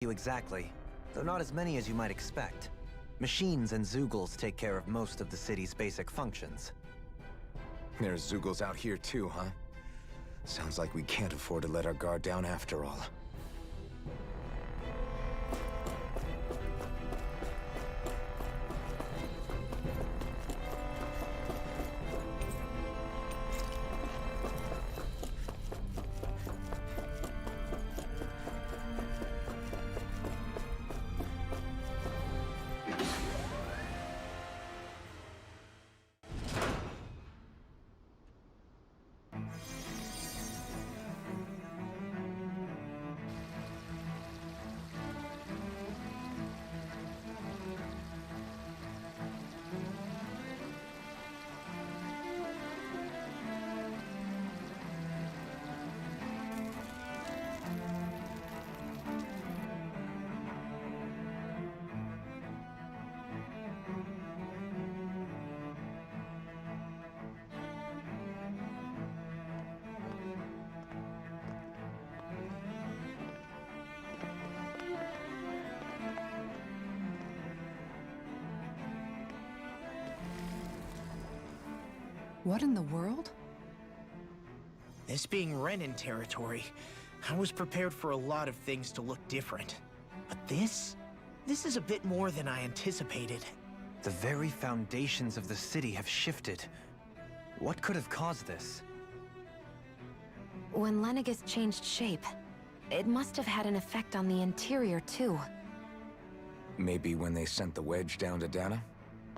You exactly, though not as many as you might expect. Machines and Zeugles take care of most of the city's basic functions. There's Zeugles out here too, huh? Sounds like we can't afford to let our guard down after all. What in the world? This being Renan territory, I was prepared for a lot of things to look different. But this is a bit more than I anticipated. The very foundations of the city have shifted. What could have caused this? When Lenegis changed shape, it must have had an effect on the interior too. Maybe when they sent the wedge down to Dana?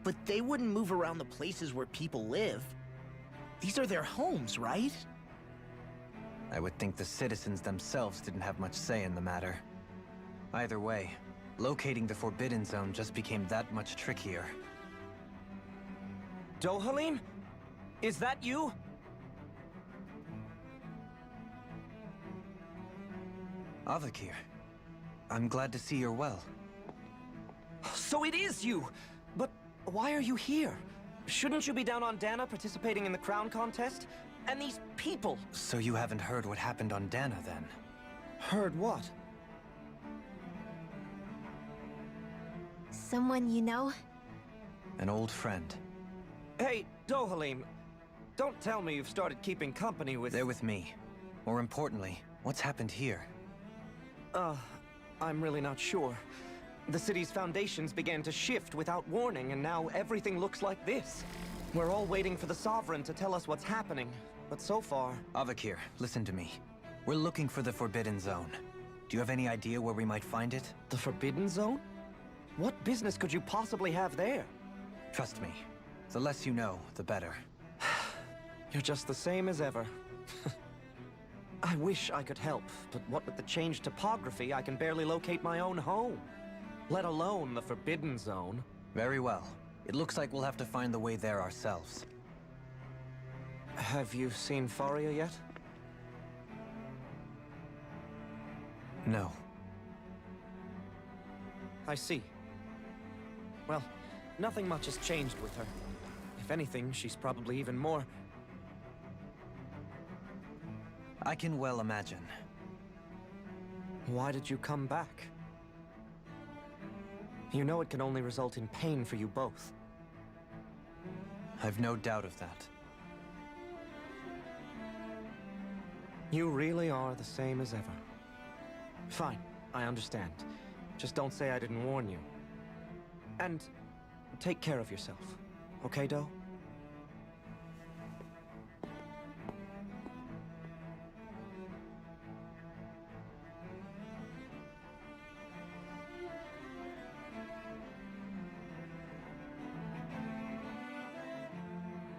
But they wouldn't move around the places where people live. These are their homes, right? I would think the citizens themselves didn't have much say in the matter. Either way, locating the Forbidden Zone just became that much trickier. Dohalim? Is that you? Avakir, I'm glad to see you're well. So it is you! But why are you here? Shouldn't you be down on Dana participating in the crown contest? And these people! So you haven't heard what happened on Dana, then? Heard what? Someone you know? An old friend. Hey, Dohalim, don't tell me you've started keeping company with... They're with me. More importantly, what's happened here? I'm really not sure. The city's foundations began to shift without warning, and now everything looks like this. We're all waiting for the Sovereign to tell us what's happening, but so far... Avakir, listen to me. We're looking for the Forbidden Zone. Do you have any idea where we might find it? The Forbidden Zone? What business could you possibly have there? Trust me. The less you know, the better. You're just the same as ever. I wish I could help, but what with the changed topography, I can barely locate my own home. Let alone the Forbidden Zone. Very well. It looks like we'll have to find the way there ourselves. Have you seen Faria yet? No. I see. Well, nothing much has changed with her. If anything, she's probably even more... I can well imagine. Why did you come back? You know it can only result in pain for you both. I've no doubt of that. You really are the same as ever. Fine, I understand. Just don't say I didn't warn you. And take care of yourself, okay, Do?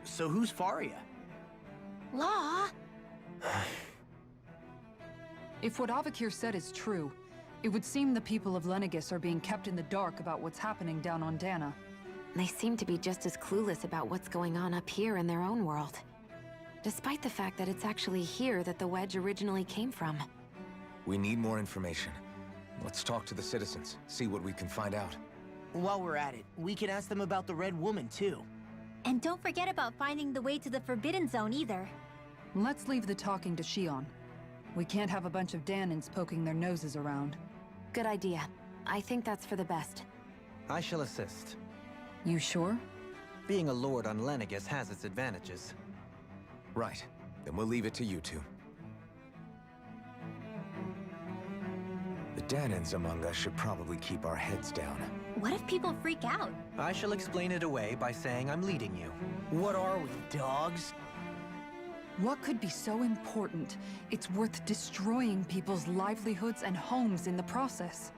So who's Faria? Law? If what Avakir said is true, it would seem the people of Lenegis are being kept in the dark about what's happening down on Dana. They seem to be just as clueless about what's going on up here in their own world. Despite the fact that it's actually here that the wedge originally came from. We need more information. Let's talk to the citizens, see what we can find out. While we're at it, we can ask them about the Red Woman, too. And don't forget about finding the way to the Forbidden Zone either. Let's leave the talking to Shion. We can't have a bunch of Danans poking their noses around. Good idea. I think that's for the best. I shall assist. You sure? Being a lord on Lenegis has its advantages. Right. Then we'll leave it to you two. The Danans among us should probably keep our heads down. What if people freak out? I shall explain it away by saying I'm leading you. What are we, dogs? What could be so important? It's worth destroying people's livelihoods and homes in the process.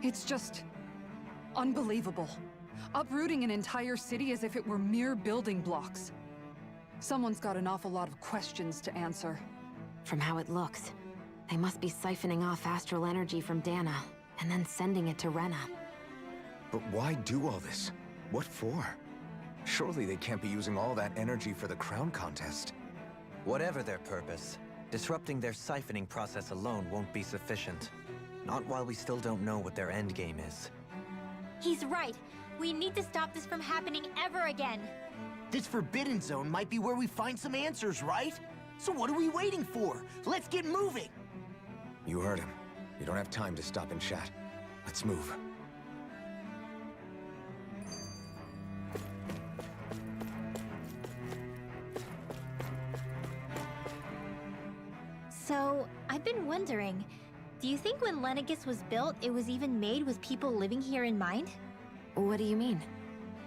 It's just unbelievable. Uprooting an entire city as if it were mere building blocks. Someone's got an awful lot of questions to answer. From how it looks, they must be siphoning off astral energy from Dana, and then sending it to Rena. But why do all this? What for? Surely they can't be using all that energy for the crown contest. Whatever their purpose, disrupting their siphoning process alone won't be sufficient. Not while we still don't know what their endgame is. He's right. We need to stop this from happening ever again. This Forbidden Zone might be where we find some answers, right? So what are we waiting for? Let's get moving! You heard him. You don't have time to stop and chat. Let's move. So, I've been wondering, do you think when Lenegis was built, it was even made with people living here in mind? What do you mean?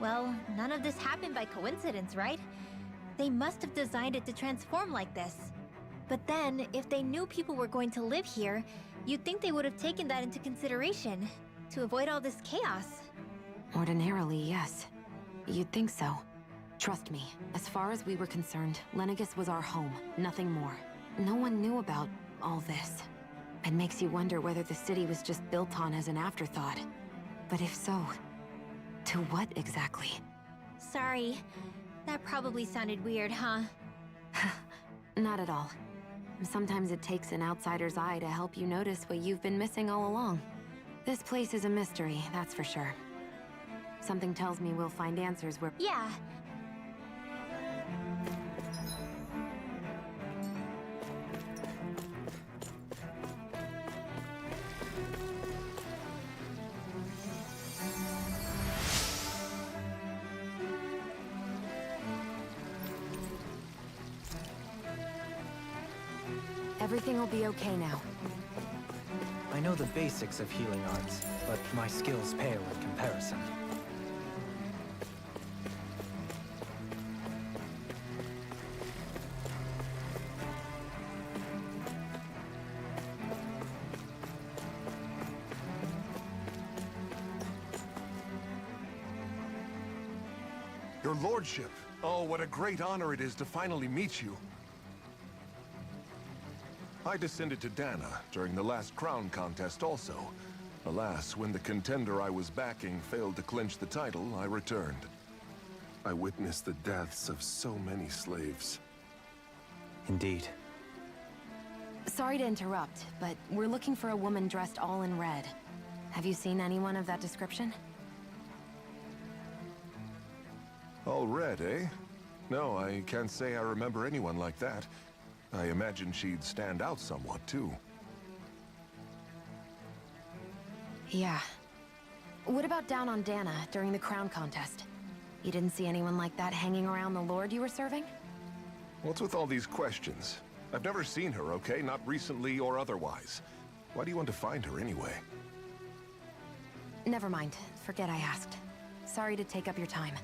Well, none of this happened by coincidence, right? They must have designed it to transform like this. But then, if they knew people were going to live here, you'd think they would have taken that into consideration, to avoid all this chaos. Ordinarily, yes. You'd think so. Trust me, as far as we were concerned, Lenegis was our home, nothing more. No one knew about all this. It makes you wonder whether the city was just built on as an afterthought. But if so, to what exactly? Sorry. That probably sounded weird, huh? Not at all. Sometimes it takes an outsider's eye to help you notice what you've been missing all along. This place is a mystery, that's for sure. Something tells me we'll find answers where... Yeah. Everything will be okay now. I know the basics of healing arts, but my skills pale in comparison. Your lordship. Oh, what a great honor it is to finally meet you. I descended to Dana during the last crown contest also. Alas, when the contender I was backing failed to clinch the title, I returned. I witnessed the deaths of so many slaves. Indeed. Sorry to interrupt, but we're looking for a woman dressed all in red. Have you seen anyone of that description? All red, eh? No, I can't say I remember anyone like that. I imagine she'd stand out somewhat, too. Yeah. What about down on Dana during the crown contest? You didn't see anyone like that hanging around the lord you were serving? What's with all these questions? I've never seen her, okay? Not recently or otherwise. Why do you want to find her anyway? Never mind. Forget I asked. Sorry to take up your time.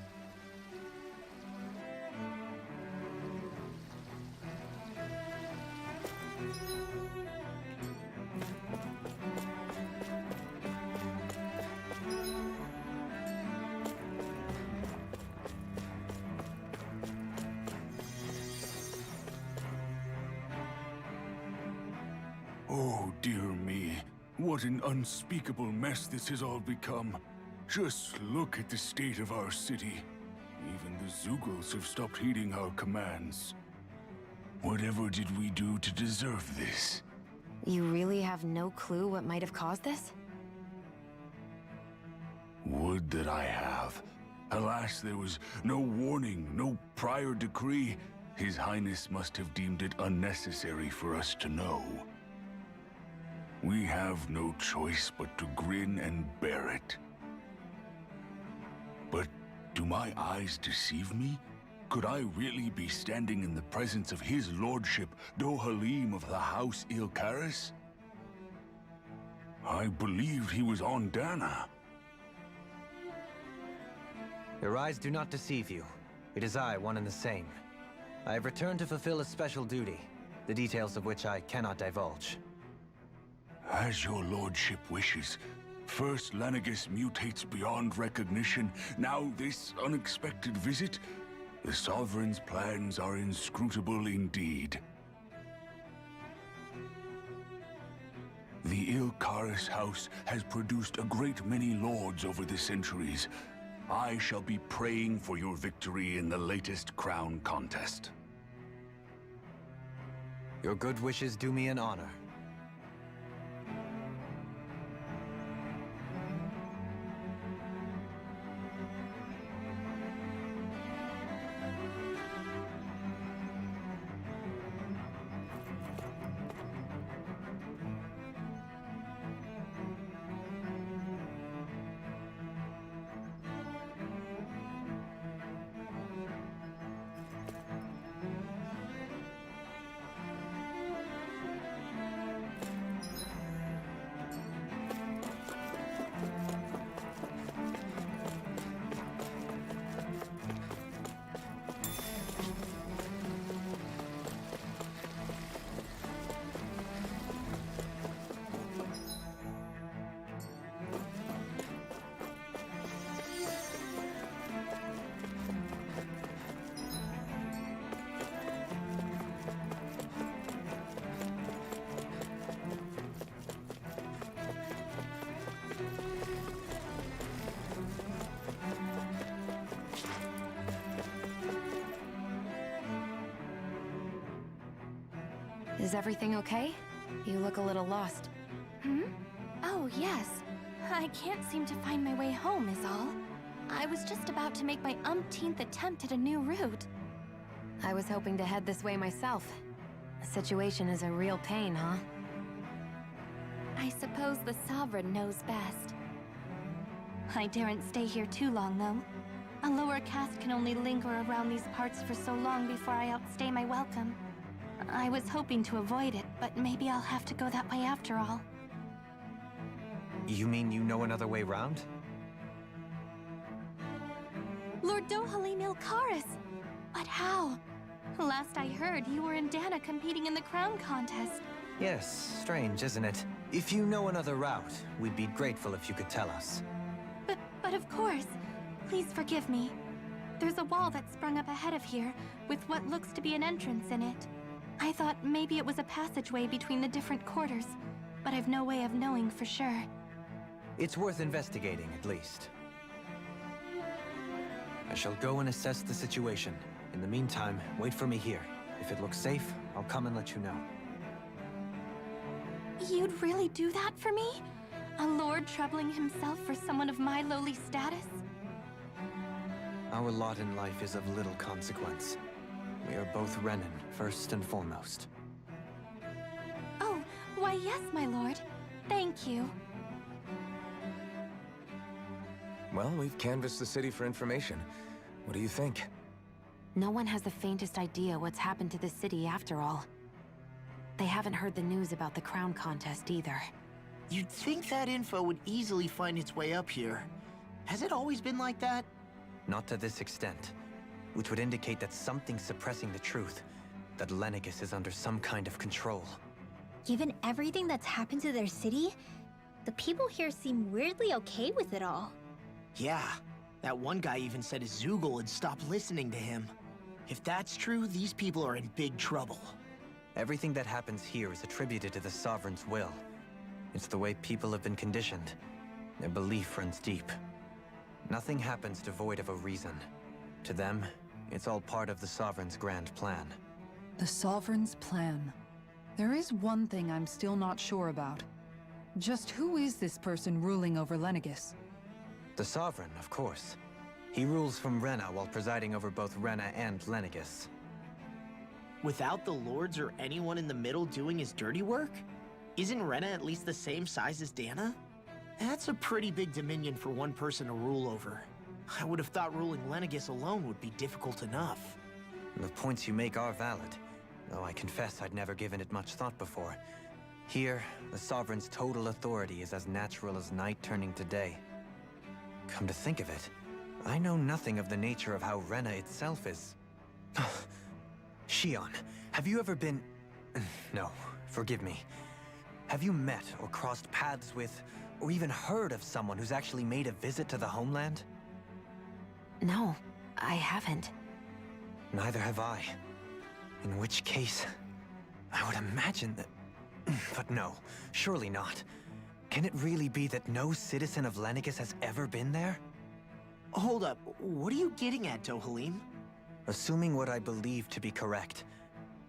Oh, dear me. What an unspeakable mess this has all become. Just look at the state of our city. Even the Zeugles have stopped heeding our commands. Whatever did we do to deserve this? You really have no clue what might have caused this? Would that I have. Alas, there was no warning, no prior decree. His Highness must have deemed it unnecessary for us to know. We have no choice but to grin and bear it. But do my eyes deceive me? Could I really be standing in the presence of his lordship, Dohalim of the House Ilkaris? I believed he was on Dana. Your eyes do not deceive you. It is I, one and the same. I have returned to fulfill a special duty, the details of which I cannot divulge. As your lordship wishes. First Lenegis mutates beyond recognition, now this unexpected visit. The Sovereign's plans are inscrutable indeed. The Ilkaris house has produced a great many lords over the centuries. I shall be praying for your victory in the latest crown contest. Your good wishes do me an honor. Is everything okay? You look a little lost. Oh, yes. I can't seem to find my way home, is all. I was just about to make my umpteenth attempt at a new route. I was hoping to head this way myself. The situation is a real pain, huh? I suppose the Sovereign knows best. I daren't stay here too long, though. A lower caste can only linger around these parts for so long before I outstay my welcome. I was hoping to avoid it, but maybe I'll have to go that way after all. You mean you know another way round? Lord Dohalim Ilkaris! But how? Last I heard, you were in Dana competing in the crown contest. Yes, strange, isn't it? If you know another route, we'd be grateful if you could tell us. But of course. Please forgive me. There's a wall that sprung up ahead of here, with what looks to be an entrance in it. I thought maybe it was a passageway between the different quarters, but I've no way of knowing for sure. It's worth investigating, at least. I shall go and assess the situation. In the meantime, wait for me here. If it looks safe, I'll come and let you know. You'd really do that for me? A lord troubling himself for someone of my lowly status? Our lot in life is of little consequence. We are both Renan, first and foremost. Oh, why yes, my lord. Thank you. Well, we've canvassed the city for information. What do you think? No one has the faintest idea what's happened to the city after all. They haven't heard the news about the crown contest either. You'd think that info would easily find its way up here. Has it always been like that? Not to this extent, which would indicate that something's suppressing the truth, that Lenegis is under some kind of control. Given everything that's happened to their city, the people here seem weirdly okay with it all. Yeah, that one guy even said Zoogle had stopped listening to him. If that's true, these people are in big trouble. Everything that happens here is attributed to the Sovereign's will. It's the way people have been conditioned. Their belief runs deep. Nothing happens devoid of a reason. To them, it's all part of the Sovereign's grand plan. The Sovereign's plan. There is one thing I'm still not sure about. Just who is this person ruling over Lenegis? The Sovereign, of course. He rules from Rena while presiding over both Rena and Lenegis. Without the lords or anyone in the middle doing his dirty work? Isn't Rena at least the same size as Dana? That's a pretty big dominion for one person to rule over. I would have thought ruling Lenegis alone would be difficult enough. The points you make are valid, though I confess I'd never given it much thought before. Here, the Sovereign's total authority is as natural as night turning to day. Come to think of it, I know nothing of the nature of how Rena itself is. Shion, have you ever been... No, forgive me. Have you met or crossed paths with, or even heard of someone who's actually made a visit to the homeland? No, I haven't. Neither have I. In which case, I would imagine that... But no, surely not. Can it really be that no citizen of Lenegis has ever been there? Hold up, what are you getting at, Dohalim? Assuming what I believe to be correct,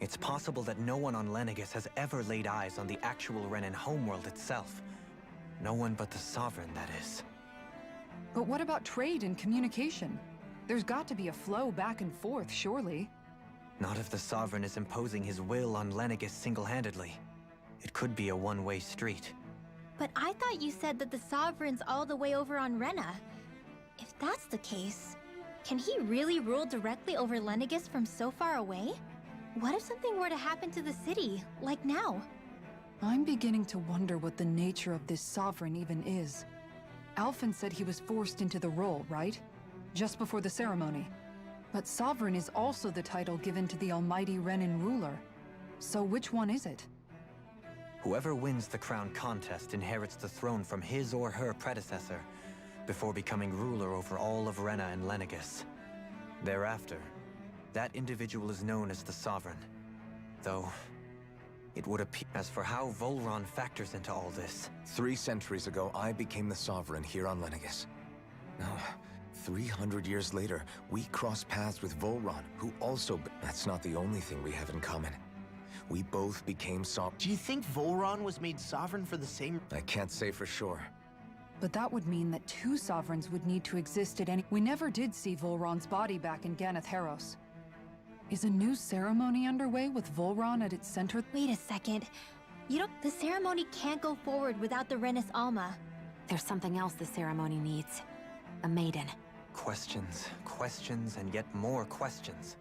it's possible that no one on Lenegis has ever laid eyes on the actual Renan homeworld itself. No one but the Sovereign, that is. But what about trade and communication? There's got to be a flow back and forth, surely. Not if the Sovereign is imposing his will on Lenegis single-handedly. It could be a one-way street. But I thought you said that the Sovereign's all the way over on Rena. If that's the case, can he really rule directly over Lenegis from so far away? What if something were to happen to the city, like now? I'm beginning to wonder what the nature of this Sovereign even is. Alphen said he was forced into the role, right? Just before the ceremony. But Sovereign is also the title given to the almighty Renan ruler. So which one is it? Whoever wins the crown contest inherits the throne from his or her predecessor, before becoming ruler over all of Rena and Lenegis. Thereafter, that individual is known as the Sovereign. Though, it would appear... As for how Volron factors into all this... 3 centuries ago, I became the Sovereign here on Lenegis. Now, 300 years later, we cross paths with Volron, who also... That's not the only thing we have in common. We both became Do you think Volron was made Sovereign for the same... I can't say for sure. But that would mean that 2 Sovereigns would need to exist at any... We never did see Volron's body back in Ganath Haros. Is a new ceremony underway with Volron at its center? Wait a second. The ceremony can't go forward without the Renis Alma. There's something else the ceremony needs. A maiden. Questions, questions, and yet more questions.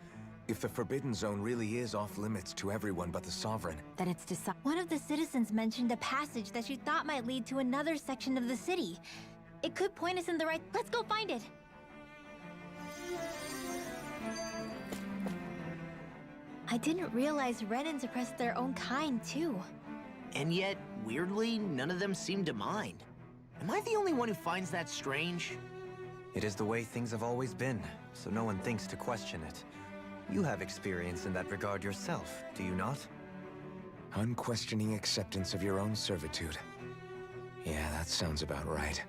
If the Forbidden Zone really is off-limits to everyone but the Sovereign... Then it's decided. One of the citizens mentioned a passage that she thought might lead to another section of the city. It could point us in the right... Let's go find it! I didn't realize Renans oppressed their own kind, too. And yet, weirdly, none of them seem to mind. Am I the only one who finds that strange? It is the way things have always been, so no one thinks to question it. You have experience in that regard yourself, do you not? Unquestioning acceptance of your own servitude. Yeah, that sounds about right.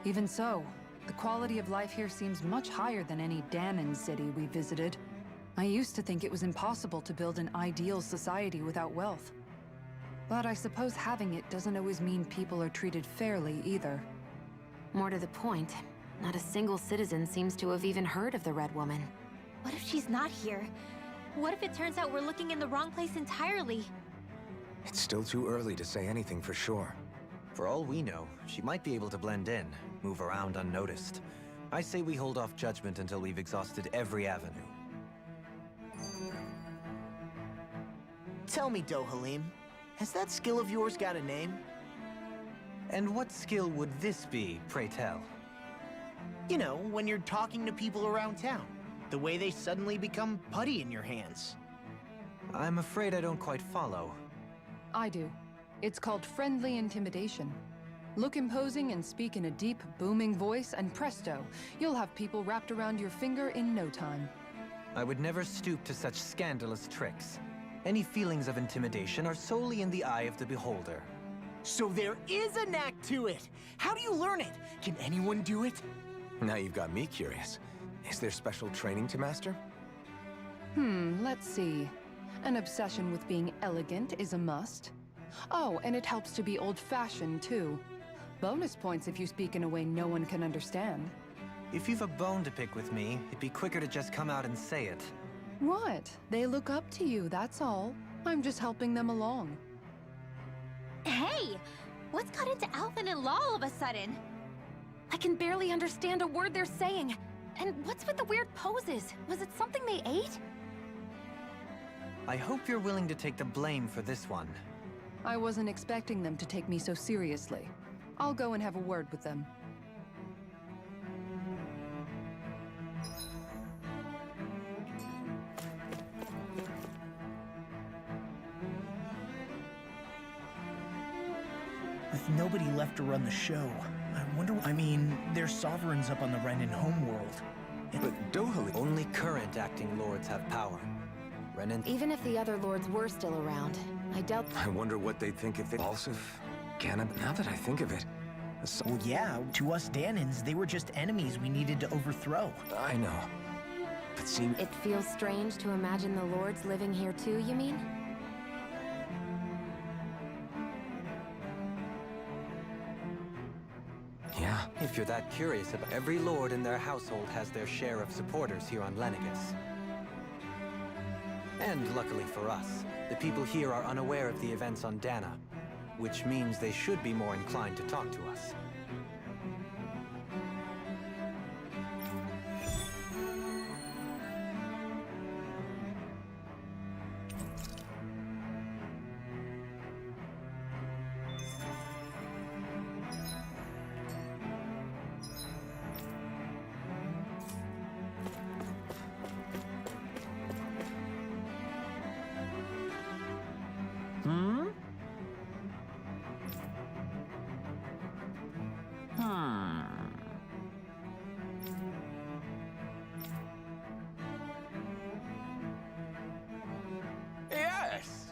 Even so, the quality of life here seems much higher than any Danon city we visited. I used to think it was impossible to build an ideal society without wealth. But I suppose having it doesn't always mean people are treated fairly either. More to the point, not a single citizen seems to have even heard of the Red Woman. What if she's not here? What if it turns out we're looking in the wrong place entirely? It's still too early to say anything for sure. For all we know, she might be able to blend in, move around unnoticed. I say we hold off judgment until we've exhausted every avenue. Tell me, Dohalim, has that skill of yours got a name? And what skill would this be, pray tell? You know, when you're talking to people around town. The way they suddenly become putty in your hands. I'm afraid I don't quite follow. I do. It's called friendly intimidation. Look imposing and speak in a deep, booming voice, and presto, you'll have people wrapped around your finger in no time. I would never stoop to such scandalous tricks. Any feelings of intimidation are solely in the eye of the beholder. So there is a knack to it! How do you learn it? Can anyone do it? Now you've got me curious. Is there special training to master? Let's see. An obsession with being elegant is a must. Oh, and it helps to be old-fashioned, too. Bonus points if you speak in a way no one can understand. If you've a bone to pick with me, it'd be quicker to just come out and say it. What? They look up to you, that's all. I'm just helping them along. Hey! What's got into Alvin and Law all of a sudden? I can barely understand a word they're saying. And what's with the weird poses? Was it something they ate? I hope you're willing to take the blame for this one. I wasn't expecting them to take me so seriously. I'll go and have a word with them. With nobody left to run the show, I wonder. I mean, there's sovereigns up on the Renan homeworld. But Dohalim... Only current acting lords have power. Renan... Even if the other lords were still around, I doubt... I wonder what they'd think if it... Balsif, Ganab... Now that I think of it... Well, yeah, to us Danans, they were just enemies we needed to overthrow. I know. But seem... It feels strange to imagine the lords living here too, you mean? Yeah. If you're that curious about every lord in their household has their share of supporters here on Lenegis. And luckily for us, the people here are unaware of the events on Dana, which means they should be more inclined to talk to us. Yes!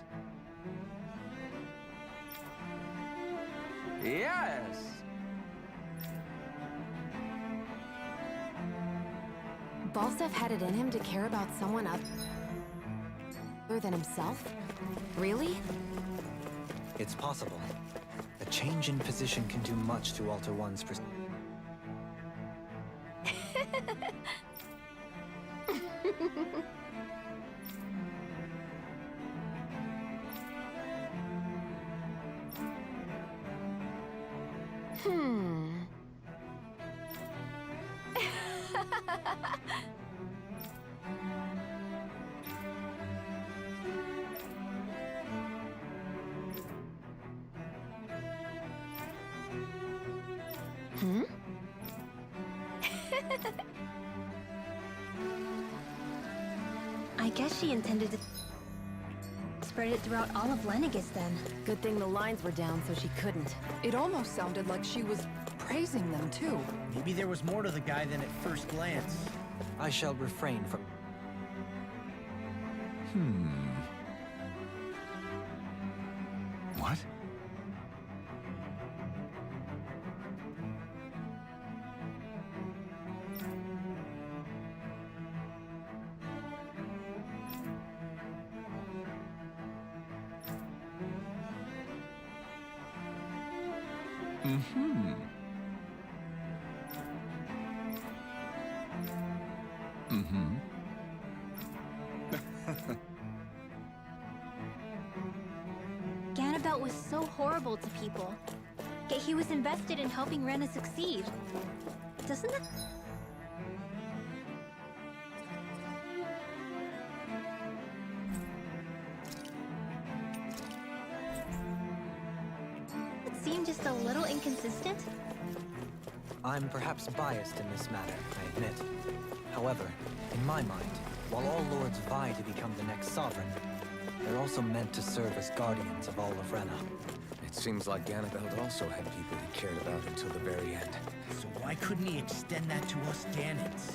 Yes! Balsef had it in him to care about someone other than himself? Really? It's possible. A change in position can do much to alter one's I guess she intended to spread it throughout all of Lenegis then. Good thing the lines were down so she couldn't. It almost sounded like she was praising them too. Maybe there was more to the guy than at first glance. I shall refrain from... What? Ganabelt was so horrible to people. Yet he was invested in helping Rena succeed. Doesn't that... it seem just a little inconsistent? I'm perhaps biased in this matter, I admit. However, in my mind, while all lords vie to become the next sovereign, they're also meant to serve as guardians of all of Rena. It seems like Ganabelt also had people he cared about until the very end. So why couldn't he extend that to us Danans?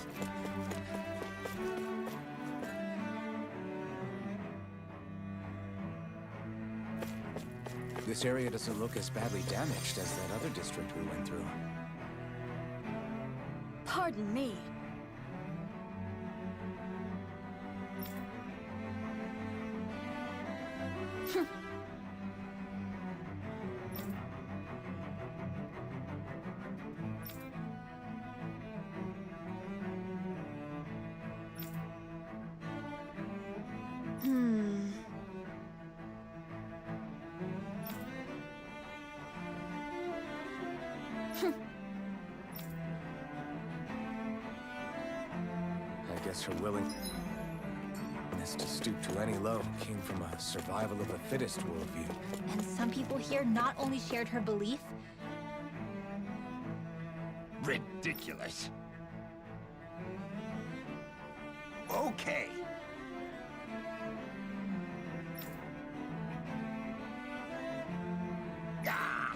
This area doesn't look as badly damaged as that other district we went through. Pardon me. guess her willingness to stoop to any low came from a survival of the fittest worldview. And some people here not only shared her belief, Ridiculous. Okay. Ah!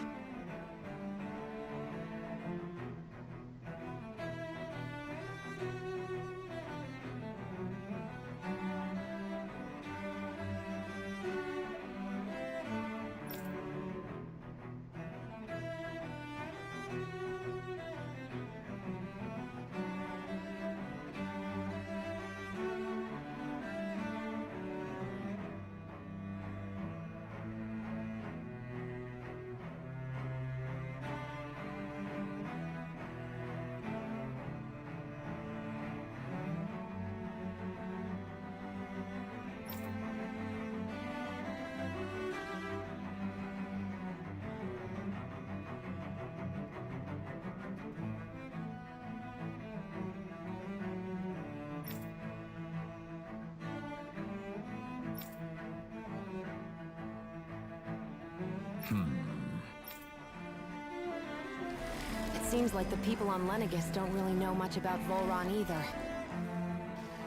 It seems like the people on Lenegis don't really know much about Volron either.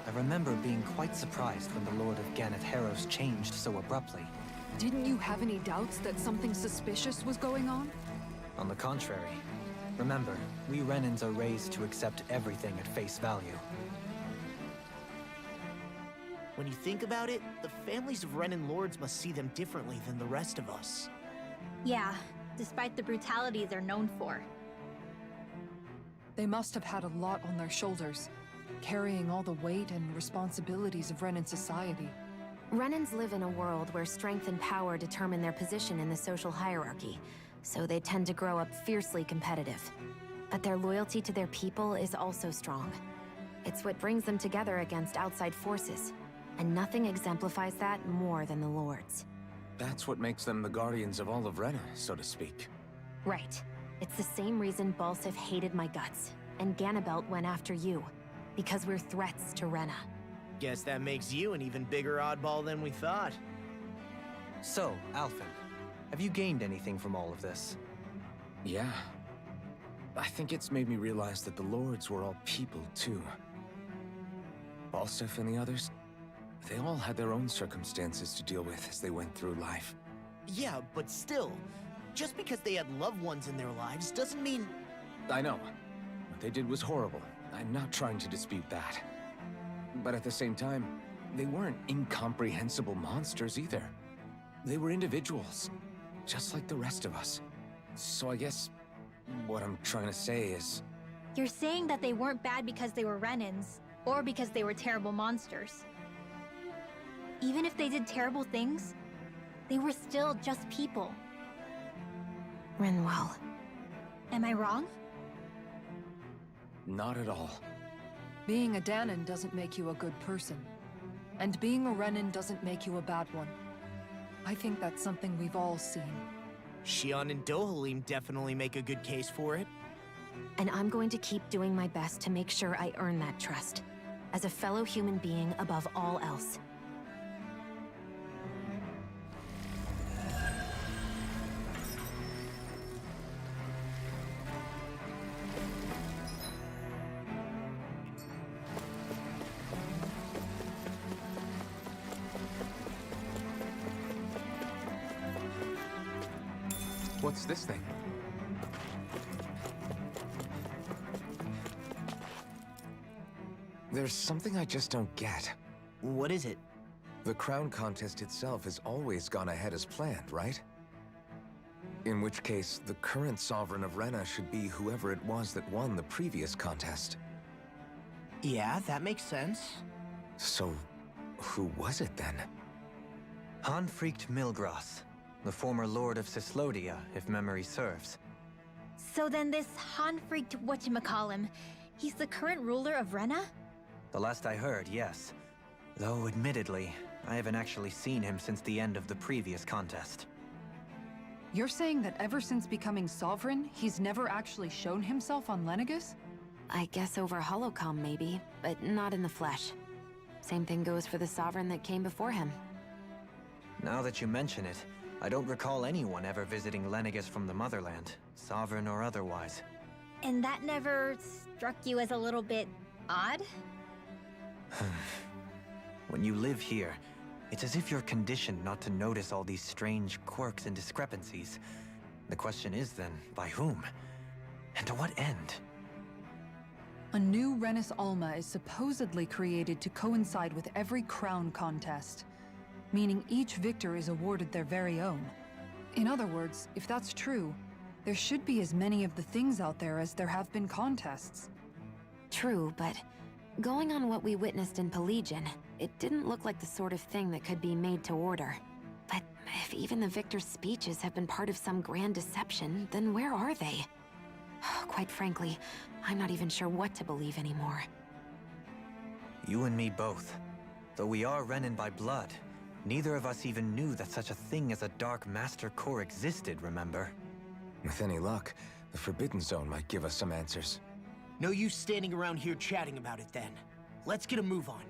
I remember being quite surprised when the Lord of Ganath Harros changed so abruptly. Didn't you have any doubts that something suspicious was going on? On the contrary. Remember, we Renans are raised to accept everything at face value. When you think about it, the families of Renan lords must see them differently than the rest of us. yeah, despite the brutality they're known for. They must have had a lot on their shoulders, carrying all the weight and responsibilities of Renan society. Renans live in a world where strength and power determine their position in the social hierarchy, so they tend to grow up fiercely competitive. But their loyalty to their people is also strong. It's what brings them together against outside forces, and nothing exemplifies that more than the Lords. That's what makes them the guardians of all of Rena, so to speak. Right. It's the same reason Balsif hated my guts, and Ganabelt went after you. Because we're threats to Rena. Guess that makes you an even bigger oddball than we thought. So, Alphen, have you gained anything from all of this? Yeah. I think it's made me realize that the Lords were all people, too. Balsif and the others, they all had their own circumstances to deal with as they went through life. Yeah, but still, just because they had loved ones in their lives doesn't mean... I know. What they did was horrible. I'm not trying to dispute that. But at the same time, they weren't incomprehensible monsters either. They were individuals, just like the rest of us. So I guess what I'm trying to say is... You're saying that they weren't bad because they were Renans, or because they were terrible monsters. Even if they did terrible things, they were still just people. Rinwell. Am I wrong? Not at all. Being a Danan doesn't make you a good person. And being a Renan doesn't make you a bad one. I think that's something we've all seen. Shion and Dohalim definitely make a good case for it. And I'm going to keep doing my best to make sure I earn that trust. As a fellow human being above all else. What's this thing? There's something I just don't get. What is it? The crown contest itself has always gone ahead as planned, right? In which case, the current sovereign of Rena should be whoever it was that won the previous contest. Yeah, that makes sense. So, who was it then? Hanfricht Milgras, the former Lord of Cyslodia, if memory serves. So then this Hanfricht whatchamacallem, he's the current ruler of Rena? The last I heard, yes. Though, admittedly, I haven't actually seen him since the end of the previous contest. You're saying that ever since becoming sovereign, he's never actually shown himself on Lenegis? I guess over holocom maybe, but not in the flesh. Same thing goes for the Sovereign that came before him. Now that you mention it, I don't recall anyone ever visiting Lenegis from the motherland, sovereign or otherwise. And that never struck you as a little bit odd? When you live here, it's as if you're conditioned not to notice all these strange quirks and discrepancies. The question is then, by whom? And to what end? A new Renis Alma is supposedly created to coincide with every crown contest, meaning each victor is awarded their very own. In other words, if that's true, there should be as many of the things out there as there have been contests. True, but going on what we witnessed in Pelegion, it didn't look like the sort of thing that could be made to order. But if even the victor's speeches have been part of some grand deception, then where are they? Quite frankly, I'm not even sure what to believe anymore. You and me both. Though we are Renin by blood, neither of us even knew that such a thing as a Dark Master Core existed, remember? With any luck, the Forbidden Zone might give us some answers. No use standing around here chatting about it then. Let's get a move on.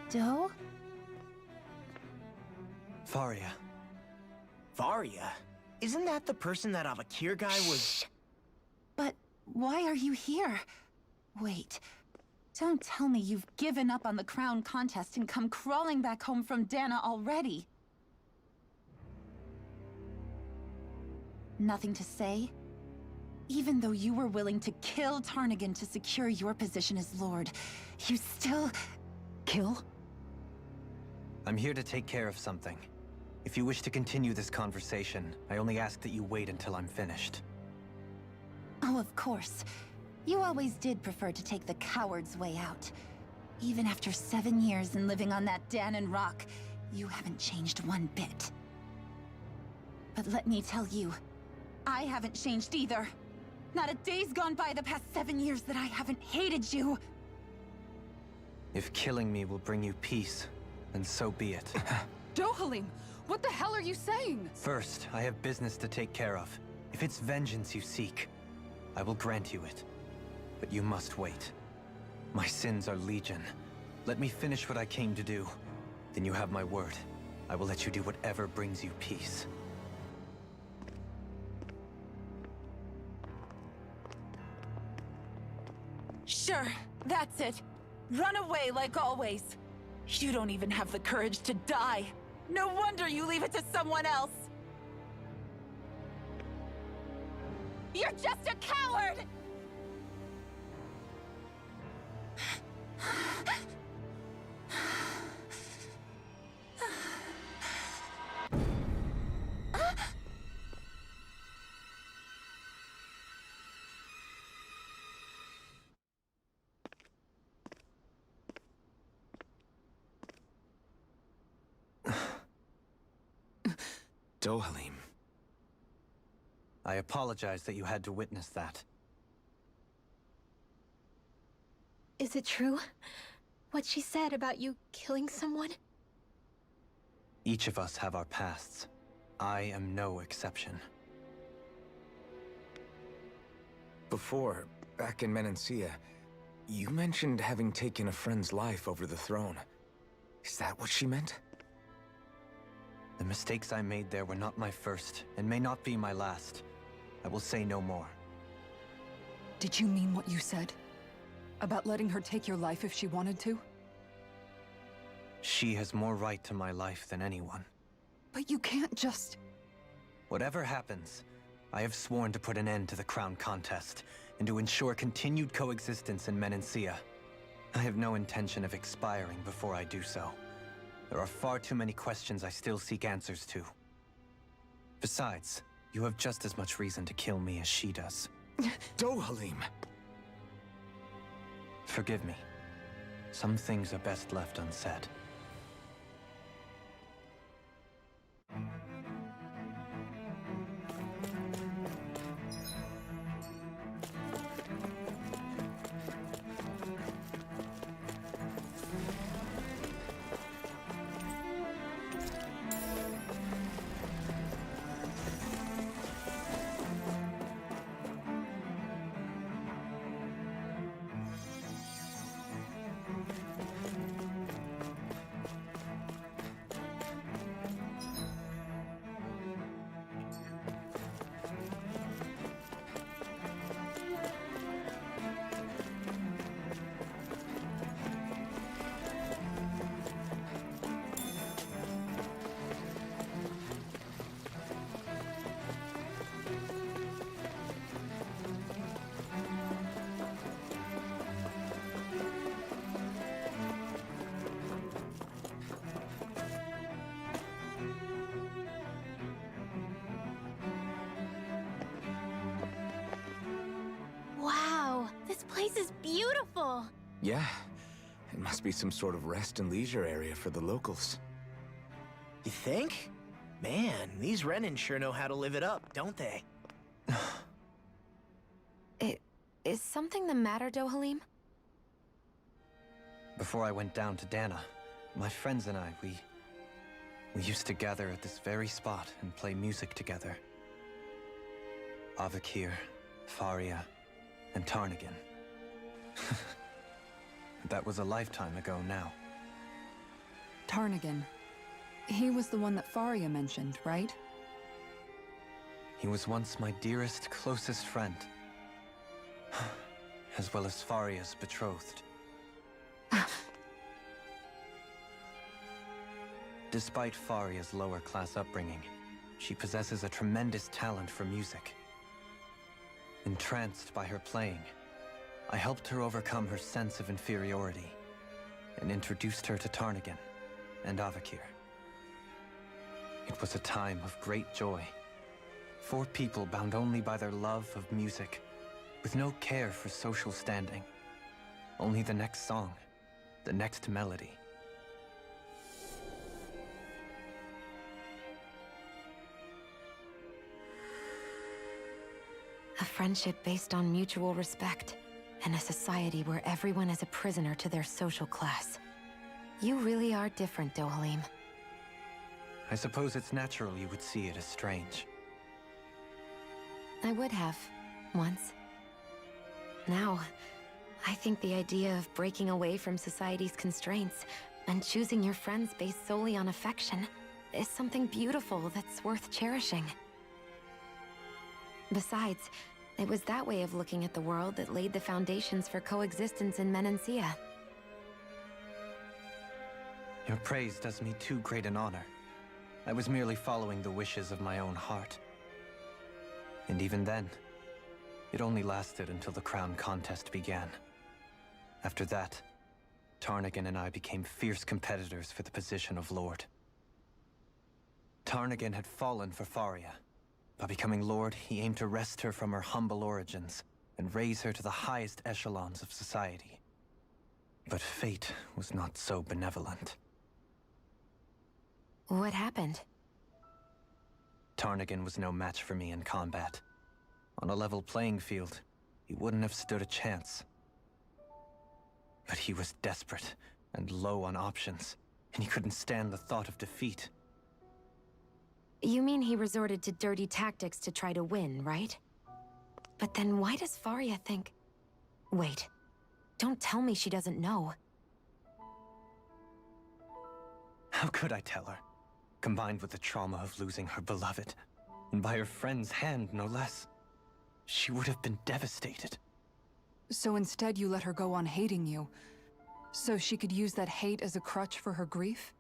Doe? Faria. Varia? Isn't that the person that Avakir guy was... But why are you here? Wait. Don't tell me you've given up on the crown contest and come crawling back home from Dana already. Nothing to say? Even though you were willing to kill Tarnigan to secure your position as Lord, you still... Kill? I'm here to take care of something. If you wish to continue this conversation, I only ask that you wait until I'm finished. Oh, of course. You always did prefer to take the coward's way out. Even after 7 years and living on that Danon rock, you haven't changed one bit. But let me tell you, I haven't changed either. Not a day's gone by the past 7 years that I haven't hated you. If killing me will bring you peace, then so be it. Dohalim, what the hell are you saying? First, I have business to take care of. If it's vengeance you seek, I will grant you it. But you must wait. My sins are legion. Let me finish what I came to do. Then you have my word. I will let you do whatever brings you peace. Sure, that's it. Run away like always. You don't even have the courage to die. No wonder you leave it to someone else. You're just a coward! Dohalim. I apologize that you had to witness that. Is it true? What she said about you killing someone? Each of us have our pasts. I am no exception. Before, back in Menancia, you mentioned having taken a friend's life over the throne. Is that what she meant? The mistakes I made there were not my first, and may not be my last. I will say no more. Did you mean what you said? About letting her take your life if she wanted to? She has more right to my life than anyone. But you can't just... Whatever happens, I have sworn to put an end to the crown contest, and to ensure continued coexistence in Menancia. I have no intention of expiring before I do so. There are far too many questions I still seek answers to. Besides, you have just as much reason to kill me as she does. Dohalim! Forgive me. Some things are best left unsaid. This is beautiful! Yeah, it must be some sort of rest and leisure area for the locals. You think? Man, these Renan sure know how to live it up, don't they? Is something the matter, Dohalim? Before I went down to Dana, my friends and I, we used to gather at this very spot and play music together. Avakir, Faria, and Tarnagin. That was a lifetime ago now. Tarnagin. He was the one that Faria mentioned, right? He was once my dearest, closest friend. As well as Faria's betrothed. Despite Faria's lower-class upbringing, she possesses a tremendous talent for music. Entranced by her playing, I helped her overcome her sense of inferiority and introduced her to Tarnagin and Avakir. It was a time of great joy. 4 people bound only by their love of music, with no care for social standing. Only the next song, the next melody. A friendship based on mutual respect, and a society where everyone is a prisoner to their social class. You really are different, Dohalim. I suppose it's natural you would see it as strange. I would have, once. Now, I think the idea of breaking away from society's constraints and choosing your friends based solely on affection is something beautiful that's worth cherishing. Besides, it was that way of looking at the world that laid the foundations for coexistence in Menancia. Your praise does me too great an honor. I was merely following the wishes of my own heart. And even then, it only lasted until the crown contest began. After that, Tarnagin and I became fierce competitors for the position of Lord. Tarnagin had fallen for Faria. By becoming Lord, he aimed to wrest her from her humble origins and raise her to the highest echelons of society. But fate was not so benevolent. What happened? Tarnagin was no match for me in combat. On a level playing field, he wouldn't have stood a chance. But he was desperate and low on options, and he couldn't stand the thought of defeat. You mean he resorted to dirty tactics to try to win, right? But then why does Faria think... Wait, don't tell me she doesn't know. How could I tell her? Combined with the trauma of losing her beloved, and by her friend's hand, no less. She would have been devastated. So instead you let her go on hating you, so she could use that hate as a crutch for her grief?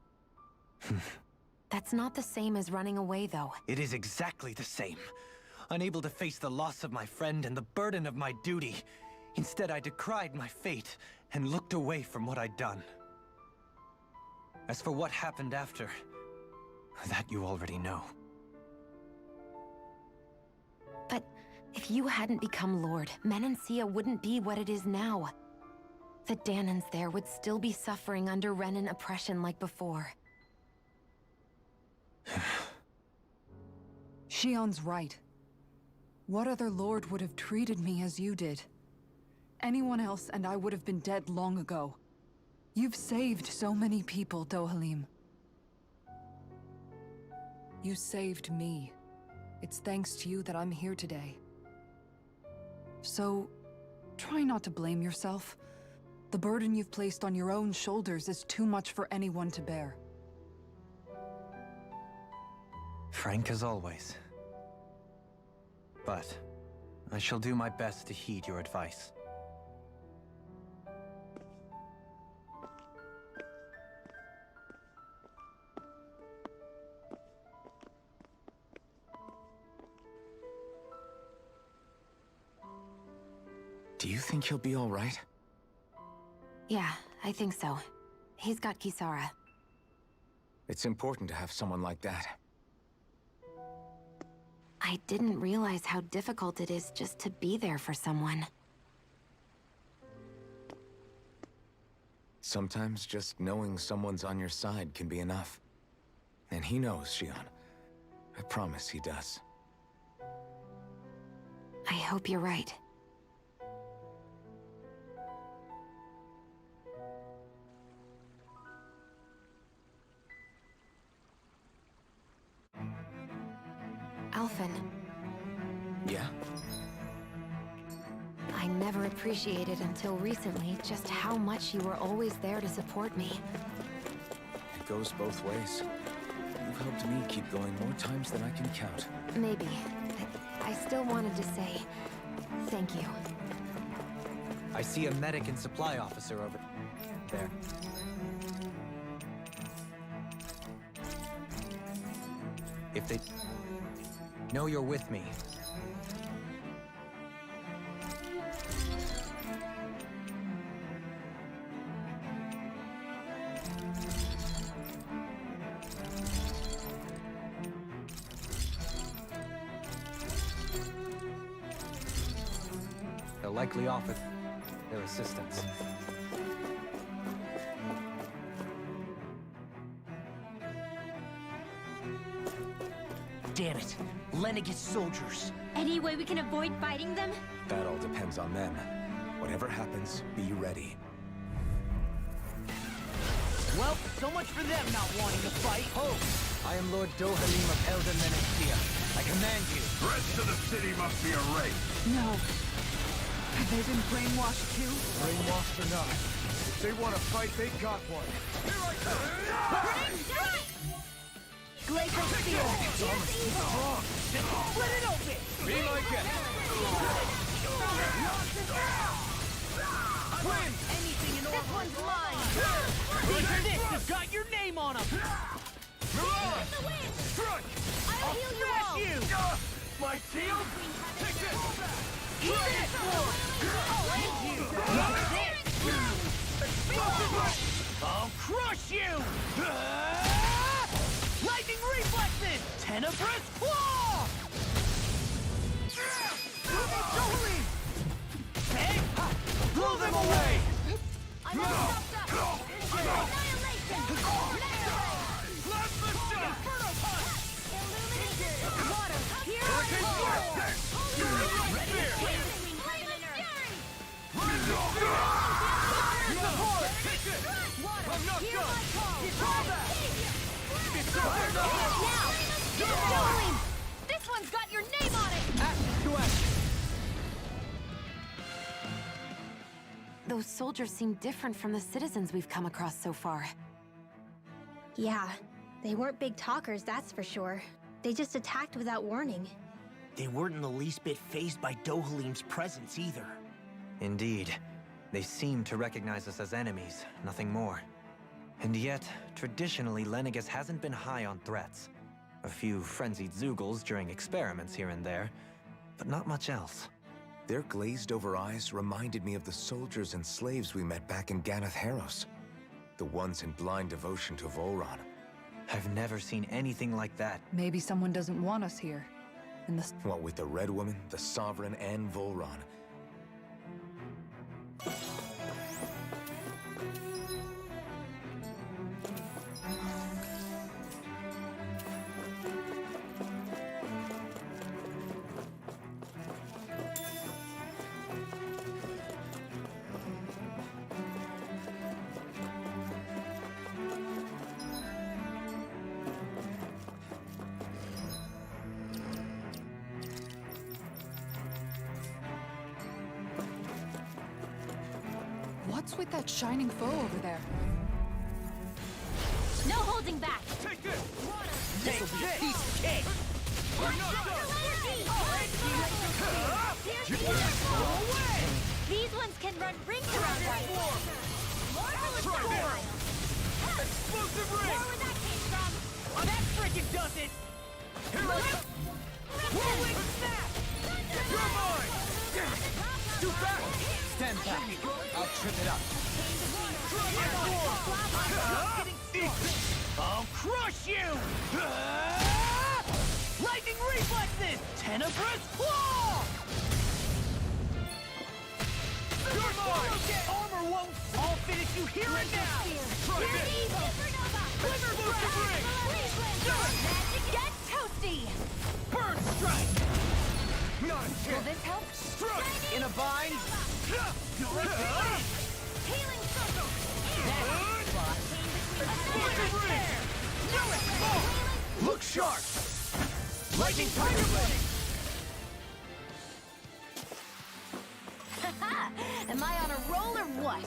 That's not the same as running away, though. It is exactly the same. Unable to face the loss of my friend and the burden of my duty, instead I decried my fate and looked away from what I'd done. As for what happened after, that you already know. But if you hadn't become Lord, Menancia wouldn't be what it is now. The Danans there would still be suffering under Renan oppression like before. Shion's right. What other lord would have treated me as you did? Anyone else and I would have been dead long ago. You've saved so many people, Dohalim. You saved me. It's thanks to you that I'm here today. So, try not to blame yourself. The burden you've placed on your own shoulders is too much for anyone to bear. Frank as always. But I shall do my best to heed your advice. Do you think he'll be all right? Yeah, I think so. He's got Kisara. It's important to have someone like that. I didn't realize how difficult it is just to be there for someone. Sometimes just knowing someone's on your side can be enough. And he knows, Xion. I promise he does. I hope you're right. Alphen, Yeah? I never appreciated until recently just how much you were always there to support me. It goes both ways. You've helped me keep going more times than I can count. Maybe. I still wanted to say thank you. I see a medic and supply officer over there. If they know you're with me, they'll likely offer their assistance. Damn it. Lenegis soldiers. Any way we can avoid fighting them? That all depends on them. Whatever happens, be ready. Well, so much for them not wanting to fight. Ho! I am Lord Dohalim of Elden Menethia. I command you. The rest of the city must be erased. No. Have they been brainwashed too? Brainwashed or not, if they want to fight, they got one. Here I come! Glacial Steel! Split it open! Be like it! Twin! Anything in order. This one's mine! These has got your name on them! Mirage! Strike! I'll heal you all! You! My shield? Take this! Try it! I'll crush you! Lightning reflexes! Tenebrous claw! Hey! Blow them away! I'm all stopped up! Annihilation! Let the shot! Inferno punch! Illumination! Water! Here! This one's got your name on it! Action to action! Those soldiers seem different from the citizens we've come across so far. Yeah, they weren't big talkers, that's for sure. They just attacked without warning. They weren't in the least bit fazed by Dohalim's presence either. Indeed. They seem to recognize us as enemies, nothing more. And yet, traditionally, Lenegis hasn't been high on threats. A few frenzied Zeugles during experiments here and there, but not much else. Their glazed-over eyes reminded me of the soldiers and slaves we met back in Ganath Haros. The ones in blind devotion to Volron. I've never seen anything like that. Maybe someone doesn't want us here. And the... What with the Red Woman, the Sovereign, and Volron. What's with that shining foe over there? No holding back! Take this! Take this! Piece of cake! These ones can run rings around us! Explosive ring! More where that came from! Oh, that frickin' does it! Whirling snap! You're mine! Too fast! Stand back. I'll trip it up. I'll crush you! Lightning reflexes! Tenebrous claw! You're mine! Armor won't! I'll finish you here and right now! Try this! Explosive ring! Get toasty! Burn strike! Not a Will chance! this help? Struck! In a bind! Healing circle! Explosive ring! Do it! Look sharp! Lightning tiger blade! Am I on a roll or what?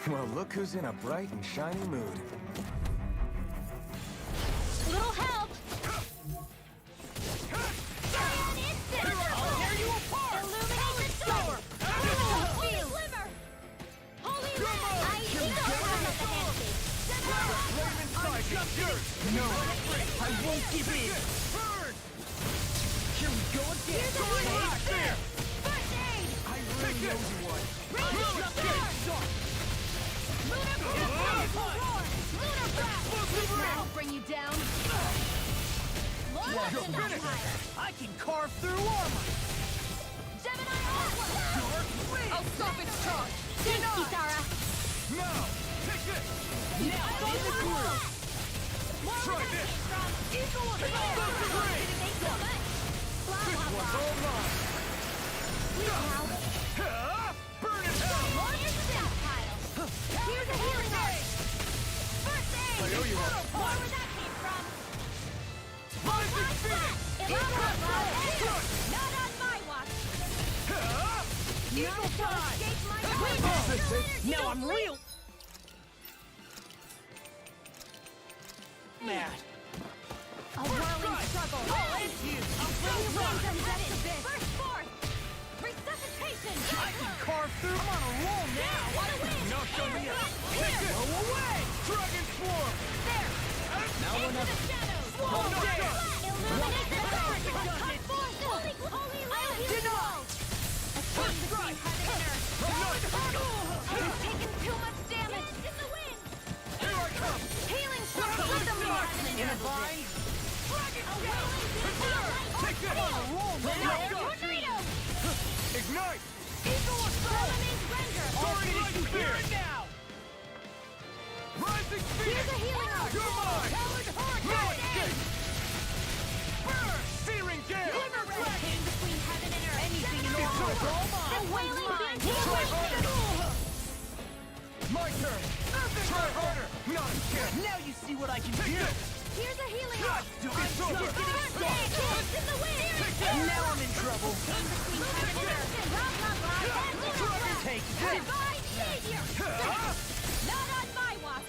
Well, look who's in a bright and shiny mood. Little help! I'll tear you apart! Illuminate the tower! Holy glimmer! Holy red! I see the one of the handshake! Raven side is yours! No! I won't give in! Burn! Here we go again! Here's a Going healing right there! First aid! I really know you want. Lunar blast! I'll bring you down! You're finished! I can carve through armor! Gemini Dark Wing! I'll stop its charge! Thanks, Kisara! No! Take this! Now in the groove! Try this! Explosive ring! This one's all mine! Burn in hell! Here's a healing art! First aid! I owe you one. Where that came from? Rising Phoenix! Not on my watch! Eagle time! Escape my Now I'm real mad. A whirling struggle! Oh, it's you! First force! Resuscitation! I can carve through! I'm on a roll now! No, show me up! Take it! Go away! Dragon Swarm! There! Now Into the shadows! Slow down! Illuminate the dark! Cut forth! Holy land! Denial! First strike! I've taken too much damage! In the wind! Here I come! Healing circle! Let them In a bind! Dragon Scale! Take this! I'm on a roll now! Tornado! Ignite! Eagle assault! Render! Rising Spear! Now! Rising Phoenix! Here's a healing art! You're mine! No escape! Burn! Searing Gale! Glimmer ray! Came between heaven and earth! Anything in all mine! The wailing beam! Try harder! My turn! Try harder! Not a chance! Now you see what I can Take do. this! Here's a healing God, art! do it so First aid! Kiss in the wind! Now I'm in trouble. Came between heaven and earth! Blah, blah, blah! Then lunar blast! Take this. Divine savior! Not on my watch!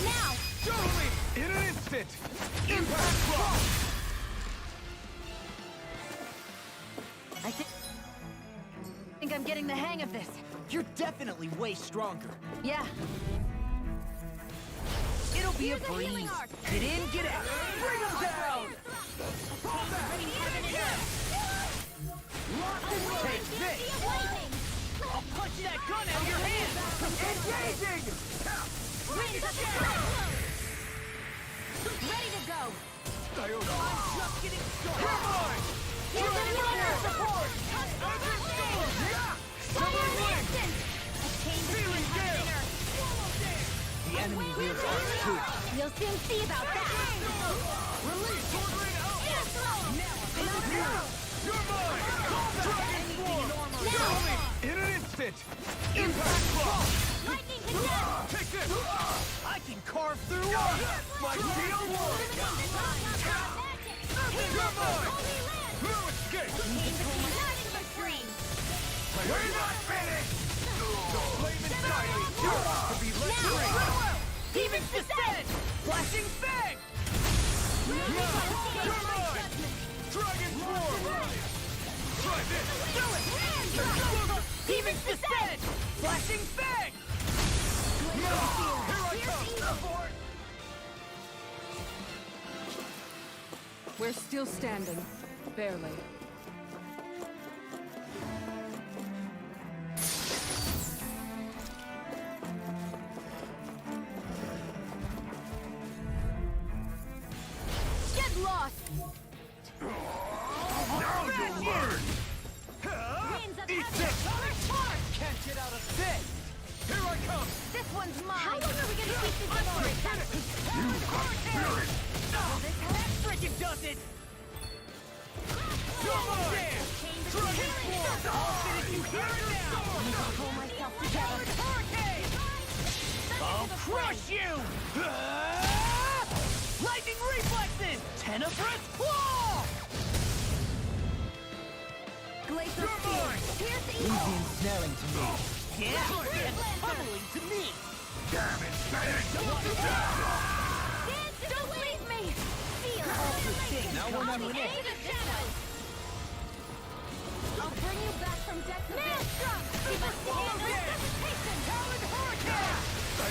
Now! Show me! In an instant! Impact Block! I think I'm getting the hang of this. You're definitely way stronger. Yeah. It'll be Here's a a healing breeze. art. Get in, get out. Bring them down! Between heaven and earth! Take this! I'll punch that gun out of your hand! Engaging! Winds of the Ready to go! Diona! I'm just getting started. You're mine! Here's a healing art! Support! Fire instant! A chain between heaven and earth! The enemy will too. You'll soon see about that! Release Sword Rain out! Now! You're mine! Dragon Swarm! Now! In an instant! Impact Block! Lightning condemned! Take this! I can carve through armor! My shield works! You're mine! No escape! We're not finished! The flame inside me yearns to be let free! Demons descend! Flashing fang! You're mine! Dragon Swarm! Try this! Do it! Demons descend! Flashing fang! Here I come! We're still standing. Barely. Get lost! Now you'll learn! Winds of Eat heaven! this! First force! Can't get out of this! Here I come! This one's mine! How long are we gonna keep this up for exactly? That frickin' does it! Almost there! Dragon Force! All you hear it now! Pull myself together. Hurricane! I'll crush you! Lightning reflexes! Tenebrous claw! Glacier You're Spear! mine! Pierce Easy Evil! ensnaring to me. Yeah, and tunneling to me. Damn it, finish! Don't leave me! Feel Now we're not winning. I'll bring you back from death to Maelstrom! Give us the Precipitation! Talon Hurricane!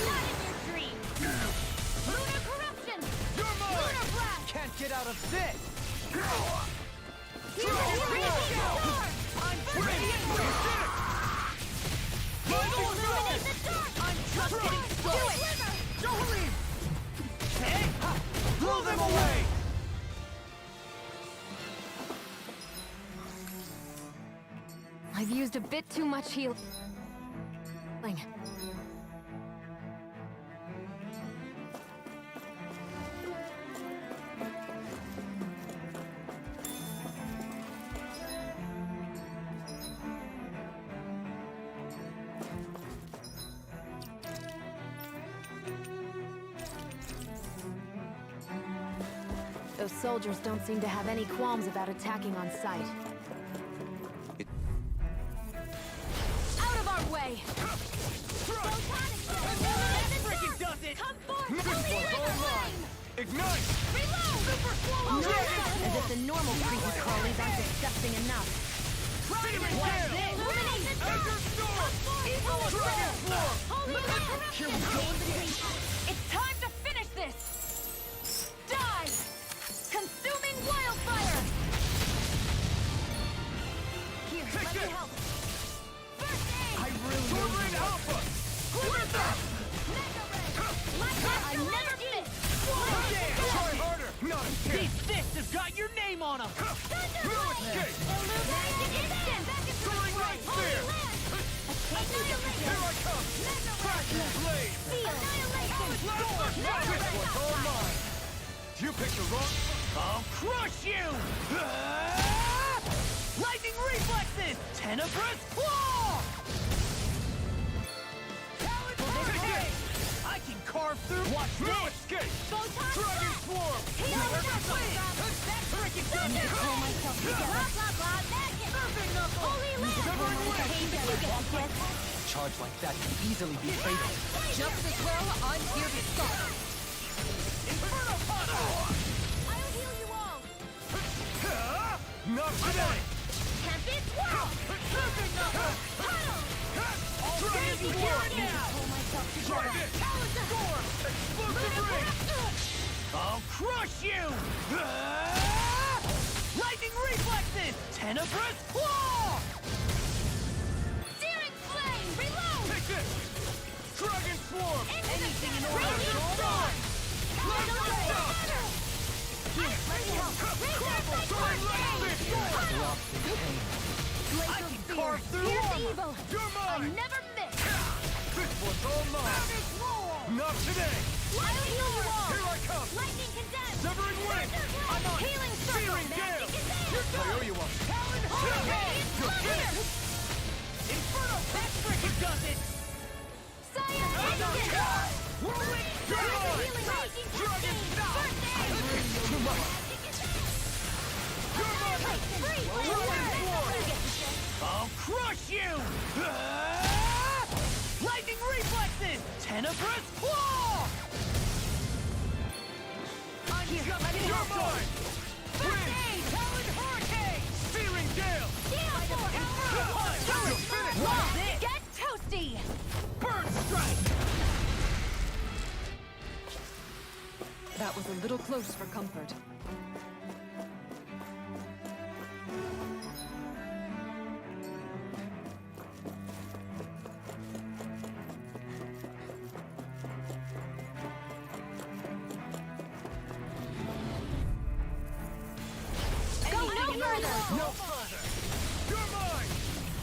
Not in your dreams! Lunar Corruption! You're mine! Lunar Blast! Can't get out of this! I'm Radiant Resist! Illuminate the dark! I'm just getting started! Don't leave! Hey! Blow them away! I've used a bit too much healing. Those soldiers don't seem to have any qualms about attacking on sight. Out of our way! Freaking does it! Come forth! Ignite! Reload! Super swallow! As if the normal creepy crawlies aren't disgusting enough. Illuminate the dark! Azure Storm! Evil Dragon Swarm! Holy Here we go! It's time to finish this! Die! Consuming wildfire! Here, let me help. First aid! I really Sovereign Alpha! Glimmer! I never miss! Try harder! Not a chance! These fists have got your name on them! No escape! Soaring Right Spear! Here I come! Crashing Blade! This one's all mine! You picked the wrong... I'll crush you! Lightning reflexes! Tenebrous claw! Talon Hurricane! I can carve through... Watch no escape! Dragon Swarm! That's freaking done! Pull myself together. Holy Land! Severing Wind! Charge like that can easily be fatal. Just as well, I'm here to stop. Inferno Punch! I'll heal you all! Not today! Tempest Swirl! Perfect knuckle! All Dragon Dragon Swarm! Swarm now! Pull myself Try together. this! Storm! Explosive Ring! I'll crush you! Lightning reflexes! Tenebrous claw! Searing Flame! Reload! Take this! Dragon Swarm! Anything in order! Radiant Storm! Let's go! Here, let me help! Soaring Light Storm! I can carve through armor! Evil! You're I mine! never miss! This one's all mine! Not today! I'll heal you all! Here I come! Lightning Condemned! Severing Wind! I'm on it! Healing Circle! Searing Gale! You're done! I owe you one! Talon Hurricane! You're finished! Inferno! That frickin' does it! Science! Whirling Dragon! Dragon Stop! Too much! You're mine! Dragon Swarm! I'll crush you! Lightning reflexes! Tenebrous claw! I'm just getting mine! Wind! Talon Hurricane! Searing Gale! You're finished! Get toasty! Burn Strike! That was a little close for comfort. Go no further! No further! You're mine!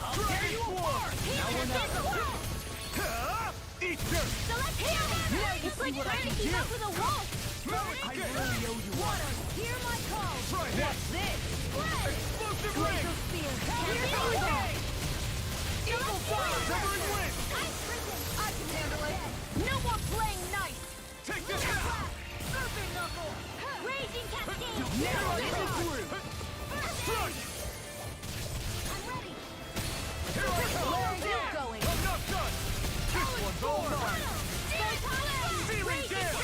I'll tear you apart! Heal the Physical! Eat this! Keep up with the wolf! I really owe you one. Hear my call! Try this! What's this? Explosive ring! Glacial spear! Here Here we go! Eagle fire! Severing wind! I can handle it! No more playing nice! Take this out! Serpent knuckle! Raging cascade! Here I come through! Strike! I'm ready! Here I come! Where are you going? I'm not done! This one's all mine! Searing gale!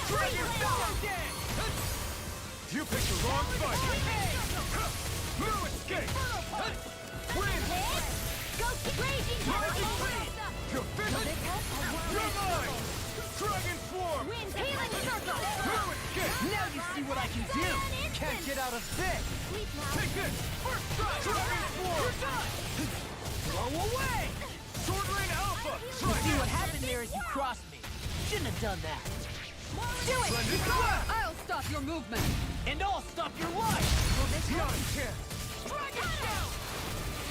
Dragon Power! You picked the wrong fight! No escape! Win! Go raging cascade! You're finished! You're mine! Dragon Swarm! Wind healing circle! No escape! Now you see what I can do! Can't get out of this! Take this! First strike! Dragon Swarm! You're done! Blow away! Sword Rain Alpha! See what happened there is you crossed me. Shouldn't have done that. Do it! Splendid blast! I'll stop your movement! And I'll stop your life! Not a chance! Dragon down!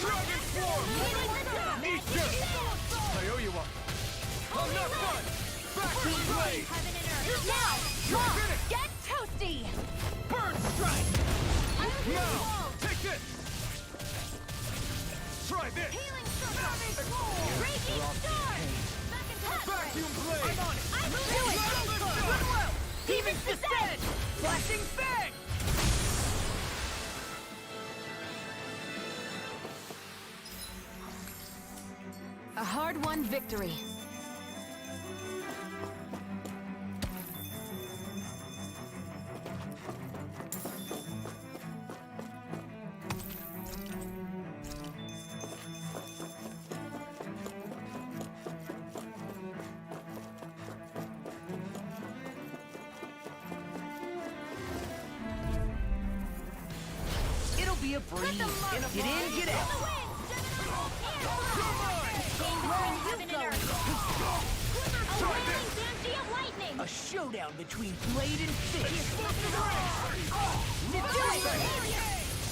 Dragon Swarm! Eat this! I owe you one. I'm not done! Back to the blade! Now! You're finished! Get toasty! Burn strike! Now! Take this! Try this! Raging storm! Vacuum blade! I'm on it! I will do it! Goodwill! Demon's descent! Flashing fang! A hard-won victory. It'll be a breeze. Get in, get out. A showdown between blade and fish.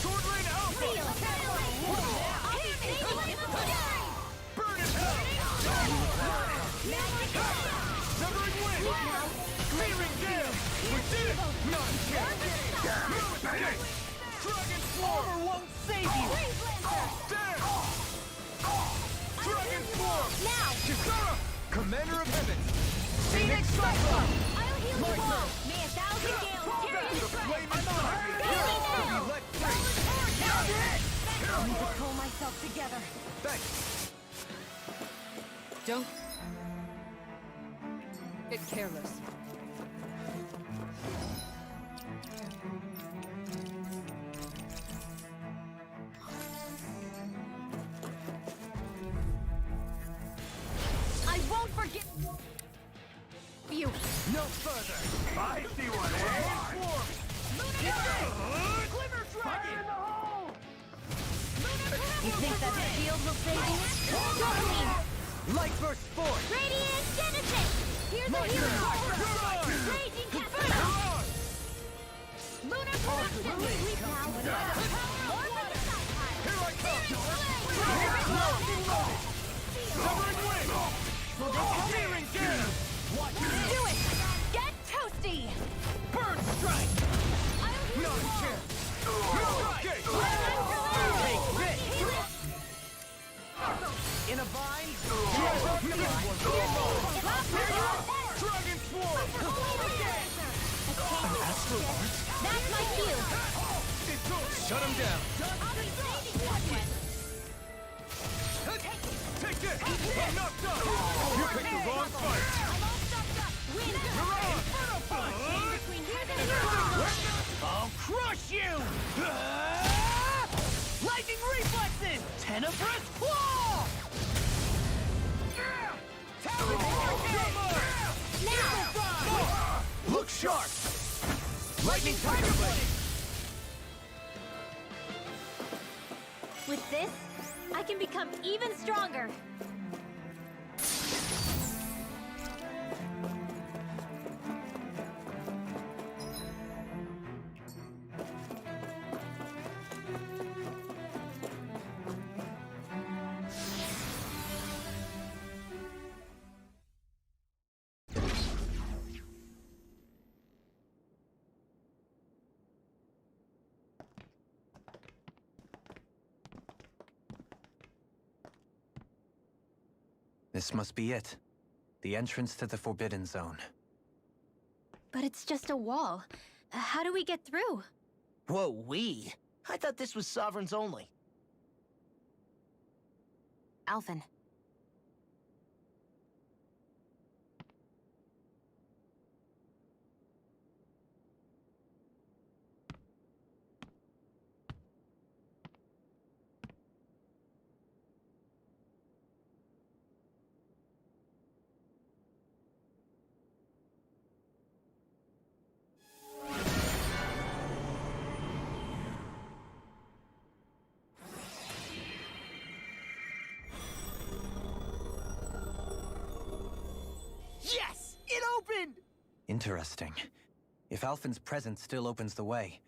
Sword Rain Alpha! Burn in hell! Severing wind! Clearing gale! We did it! Not a chance! No escape! Dragon Swarm! Armor won't save you. Damn! Dragon Swarm! Now! Kisara! Commander of Heaven! Phoenix Cyclone! I'll heal My you all! turn! May a thousand gales tear Back you to to the flaming shreds! sun! Go Be now! let free! I need to pull myself together. Thanks! Don't get careless. I won't forget you. No further! I see what it is! Glimmer Dragon! You think that shield will save you? Doreen! Light Burst Force! Radiant Genesis! Here's My a hero! turn! You're on! Raging You're Cascade! on! Lunar Production! We've now Here I come! Severing Wing! Searing Gale! Do it! Get toasty! Burn Strike! Not a chance! No escape! Take this! In a vine? Dragon Swarm! That's my cue! It's over! Shut him down! Take this! I'm not done! You picked the wrong fight! You're on! I'll crush you! Lightning reflexes! Tenebrous claw! Look sharp! Lightning Tiger Blade! With this, I can become even stronger. This must be it. The entrance to the Forbidden Zone. But it's just a wall. How do we get through? Whoa, we? I thought this was Sovereigns only. Alphen. Yes! It opened! Interesting. If Alphen's presence still opens the way,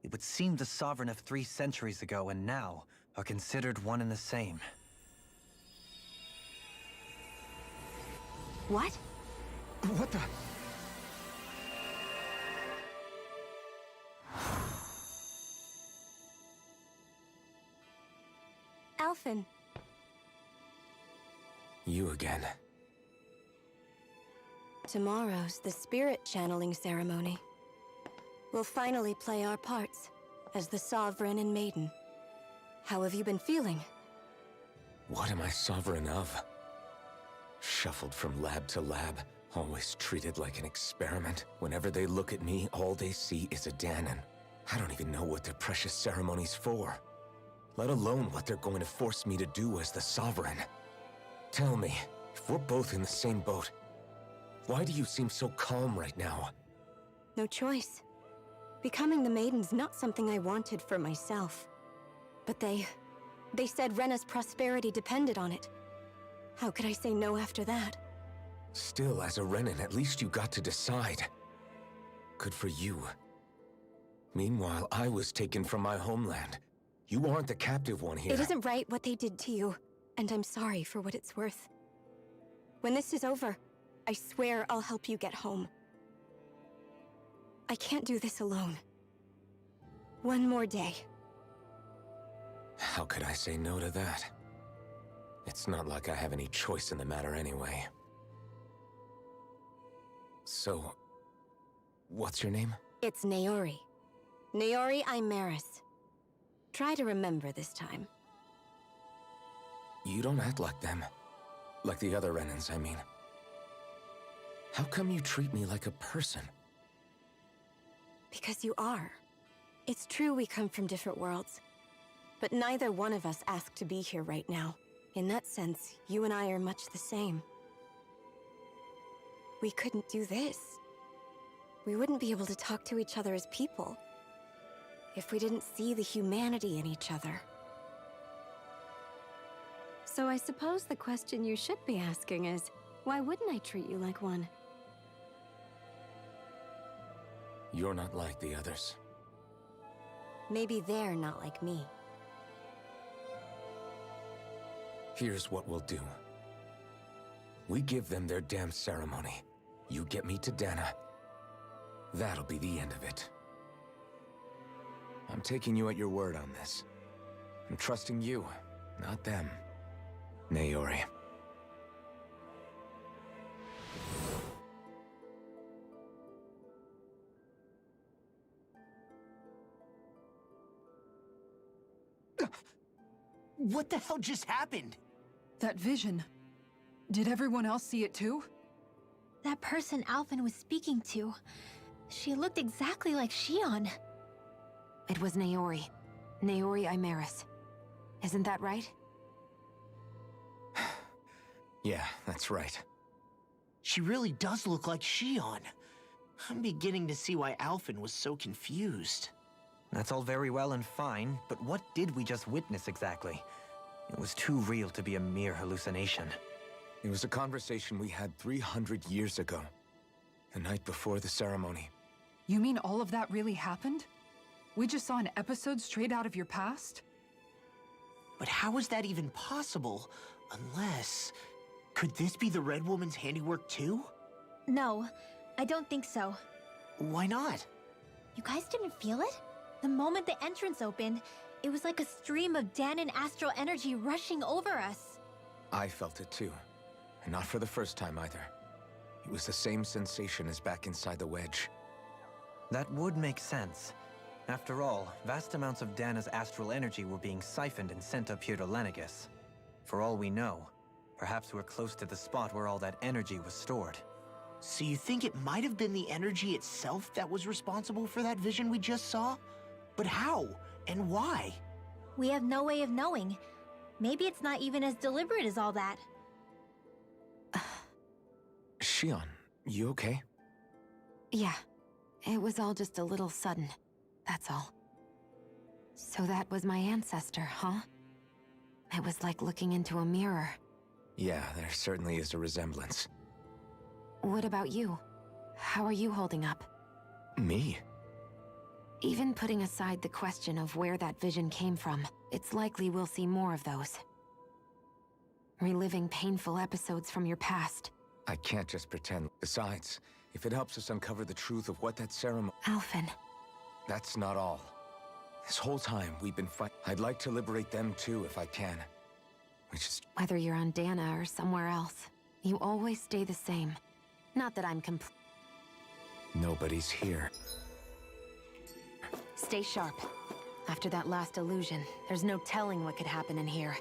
it would seem the Sovereign of 3 centuries ago and now are considered one and the same. What? What the? Alphen. You again. Tomorrow's the spirit channeling ceremony. We'll finally play our parts as the Sovereign and Maiden. How have you been feeling? What am I sovereign of? Shuffled from lab to lab, always treated like an experiment. Whenever they look at me, all they see is a Dahnan. I don't even know what their precious ceremony's for, let alone what they're going to force me to do as the Sovereign. Tell me, if we're both in the same boat, why do you seem so calm right now? No choice. Becoming the Maiden's not something I wanted for myself. But they said Rena's prosperity depended on it. How could I say no after that? Still, as a Renan, at least you got to decide. Good for you. Meanwhile, I was taken from my homeland. You aren't the captive one here. It isn't right what they did to you, and I'm sorry for what it's worth. When this is over, I swear I'll help you get home. I can't do this alone. One more day. How could I say no to that? It's not like I have any choice in the matter anyway. So, what's your name? It's Naori. Naori Imaris. Try to remember this time. You don't act like them. Like the other Renans, I mean. How come you treat me like a person? Because you are. It's true we come from different worlds. But neither one of us asked to be here right now. In that sense, you and I are much the same. We couldn't do this. We wouldn't be able to talk to each other as people if we didn't see the humanity in each other. So I suppose the question you should be asking is, why wouldn't I treat you like one? You're not like the others. Maybe they're not like me. Here's what we'll do. We give them their damn ceremony. You get me to Dahna. That'll be the end of it. I'm taking you at your word on this. I'm trusting you, not them. Naori. What the hell just happened? That vision. Did everyone else see it too? That person Alphen was speaking to, she looked exactly like Shion. It was Naori. Naori Imaris. Isn't that right? Yeah, that's right. She really does look like Shion. I'm beginning to see why Alphen was so confused. That's all very well and fine, but what did we just witness exactly? It was too real to be a mere hallucination. It was a conversation we had 300 years ago. The night before the ceremony. You mean all of that really happened? We just saw an episode straight out of your past? But how is that even possible? Unless... Could this be the Red Woman's handiwork too? No, I don't think so. Why not? You guys didn't feel it? The moment the entrance opened, it was like a stream of Dahnan astral energy rushing over us. I felt it too. And not for the first time either. It was the same sensation as back inside the wedge. That would make sense. After all, vast amounts of Dana's astral energy were being siphoned and sent up here to Lenegus. For all we know, perhaps we're close to the spot where all that energy was stored. So you think it might have been the energy itself that was responsible for that vision we just saw? But how? And why? We have no way of knowing. Maybe it's not even as deliberate as all that. Shion, you okay? Yeah, it was all just a little sudden. That's all. So that was my ancestor, huh? It was like looking into a mirror. Yeah, there certainly is a resemblance. What about you? How are you holding up? Me? Even putting aside the question of where that vision came from, it's likely we'll see more of those. Reliving painful episodes from your past. I can't just pretend. Besides, if it helps us uncover the truth of what that ceremony... Alphen. That's not all. This whole time we've been fighting. I'd like to liberate them too if I can. We just... Whether you're on Dana or somewhere else, you always stay the same. Not that I'm Nobody's here. Stay sharp. After that last illusion, there's no telling what could happen in here.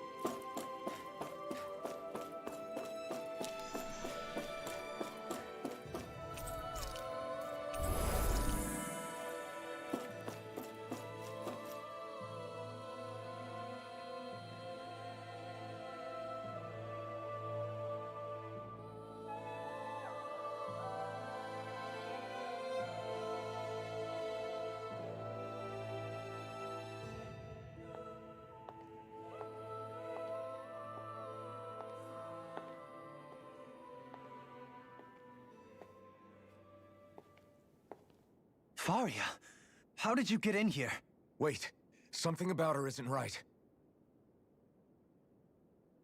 Faria, how did you get in here? Wait, something about her isn't right.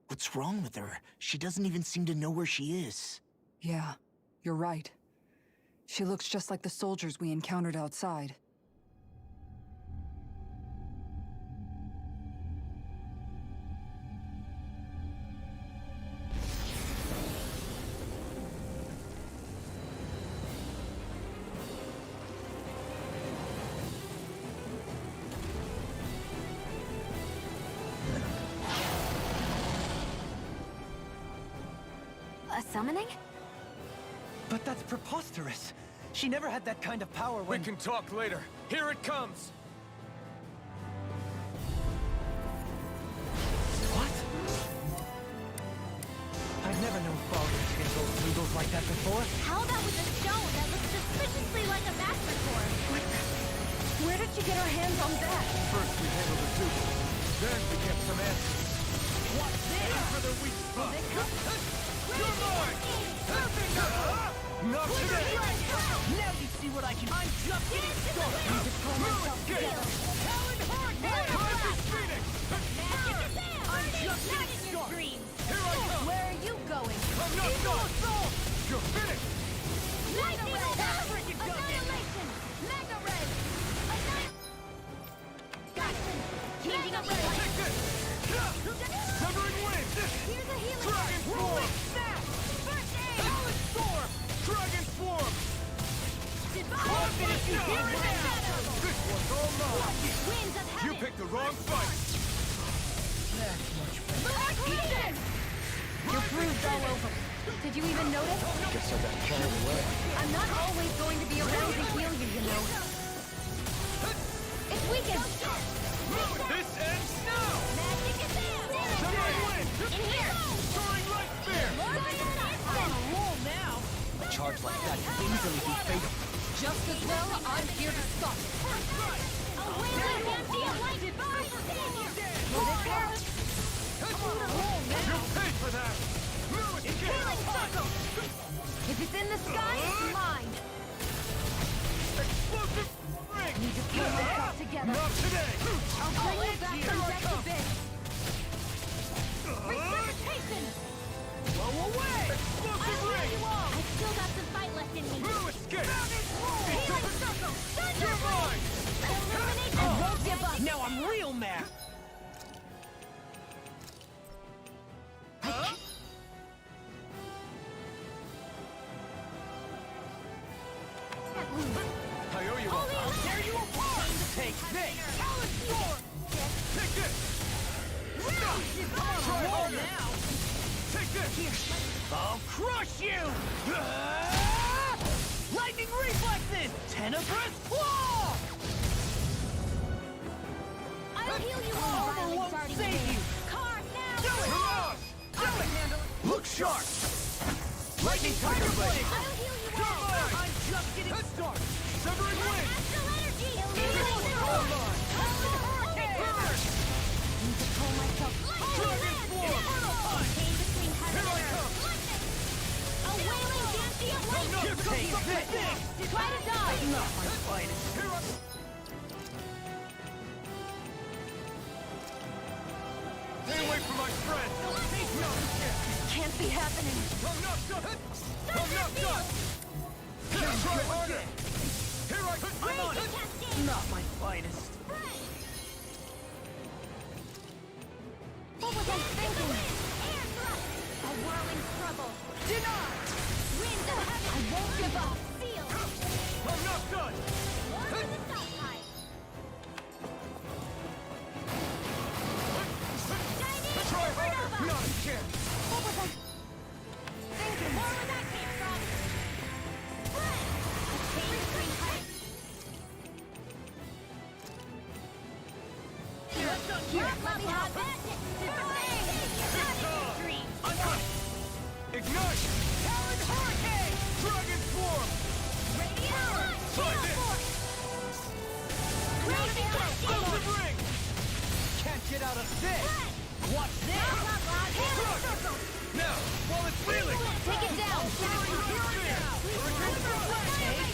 What's wrong with her? She doesn't even seem to know where she is. Yeah, you're right. She looks just like the soldiers we encountered outside. A summoning? But that's preposterous. She never had that kind of power when... We can talk later. Here it comes! What? I've never known Faria to go noodles like that before. How that was a stone that looks suspiciously like a master sword? Where did she get her hands on that? First we handled the Zugals, then we get some answers. What's this? Aim for the weak spot! You're mine! Not today! Now you see what I can. I'm just getting started. Need to pull myself together. Talon Hard Phoenix! I'm just getting started. Here I come! Where are you going? I'm not done! You're finished! Lightning Freaking Annihilation! Mega Ray! Got it! Changing up ray! Take this! Severing Wind! Here's a healing Dragon Swarm! Snap! First aid! Talon Storm! Dragon Swarm! I'll finish you here and now! This one's all mine! Winds of heaven! You picked the wrong fight! That's much better. You're bruised all over. Did you even notice? Guess I got carried away. I'm not always going to be around to heal you, you know. It's weakened! This ends now! Magic is there! Severing Wind! In here! Soaring Light Spear! On a roll now. A charge like that could easily be fatal. Just as well, I'm here to stop it. A wailing anti-light device! You pay for that! Healing circle! If it's in the sky, it's mine. Explosive ring! Need to pull myself together. Not today! I'll bring you back from death to bits. Precipitation! Blow away. Explosive ring! I've still got some fight left in me. No escape! Healing circle! Thunder You're mine! Illumination! I won't give up. Now I'm real mad. Take this! Talon Storm! Take this! Try hard now! Take this! I'll crush you! Lightning reflexes! Tenebrous claw! I'll heal you all! Armor won't save you! Car now! Do it! Come on! Look sharp! Lightning Tiger Blade! I'll heal you You're all! mine! I'm just getting started! Severing Wind! Astral energy! Physical Power Line! Hurricane! Need to pull myself. Dragon Swarm! Came between heaven Here I and come! earth. A wailing Dancy of lightning! Here comes something big! Try to dodge! Not my finest! Here I... Stay away from my friend! Can't be happening. I'm not done! I'm not done! Here, try harder! Here I come! I'm on it! Not my finest! What was I thinking? Air thrust! A whirling struggle! Denied! Wind of heaven! I won't give up! Seal! I'm not done! Over the south side! Try harder! Not a chance! What was I thinking? Where was that came from? Spread! A chain between heights! Here, let me have it! Ignite! Talon Hurricane! Dragon Swarm! Radiant! Try this! Golden Ring! Can't get out of this! Watch this! Now, while it's reeling! Take it down! Hurricane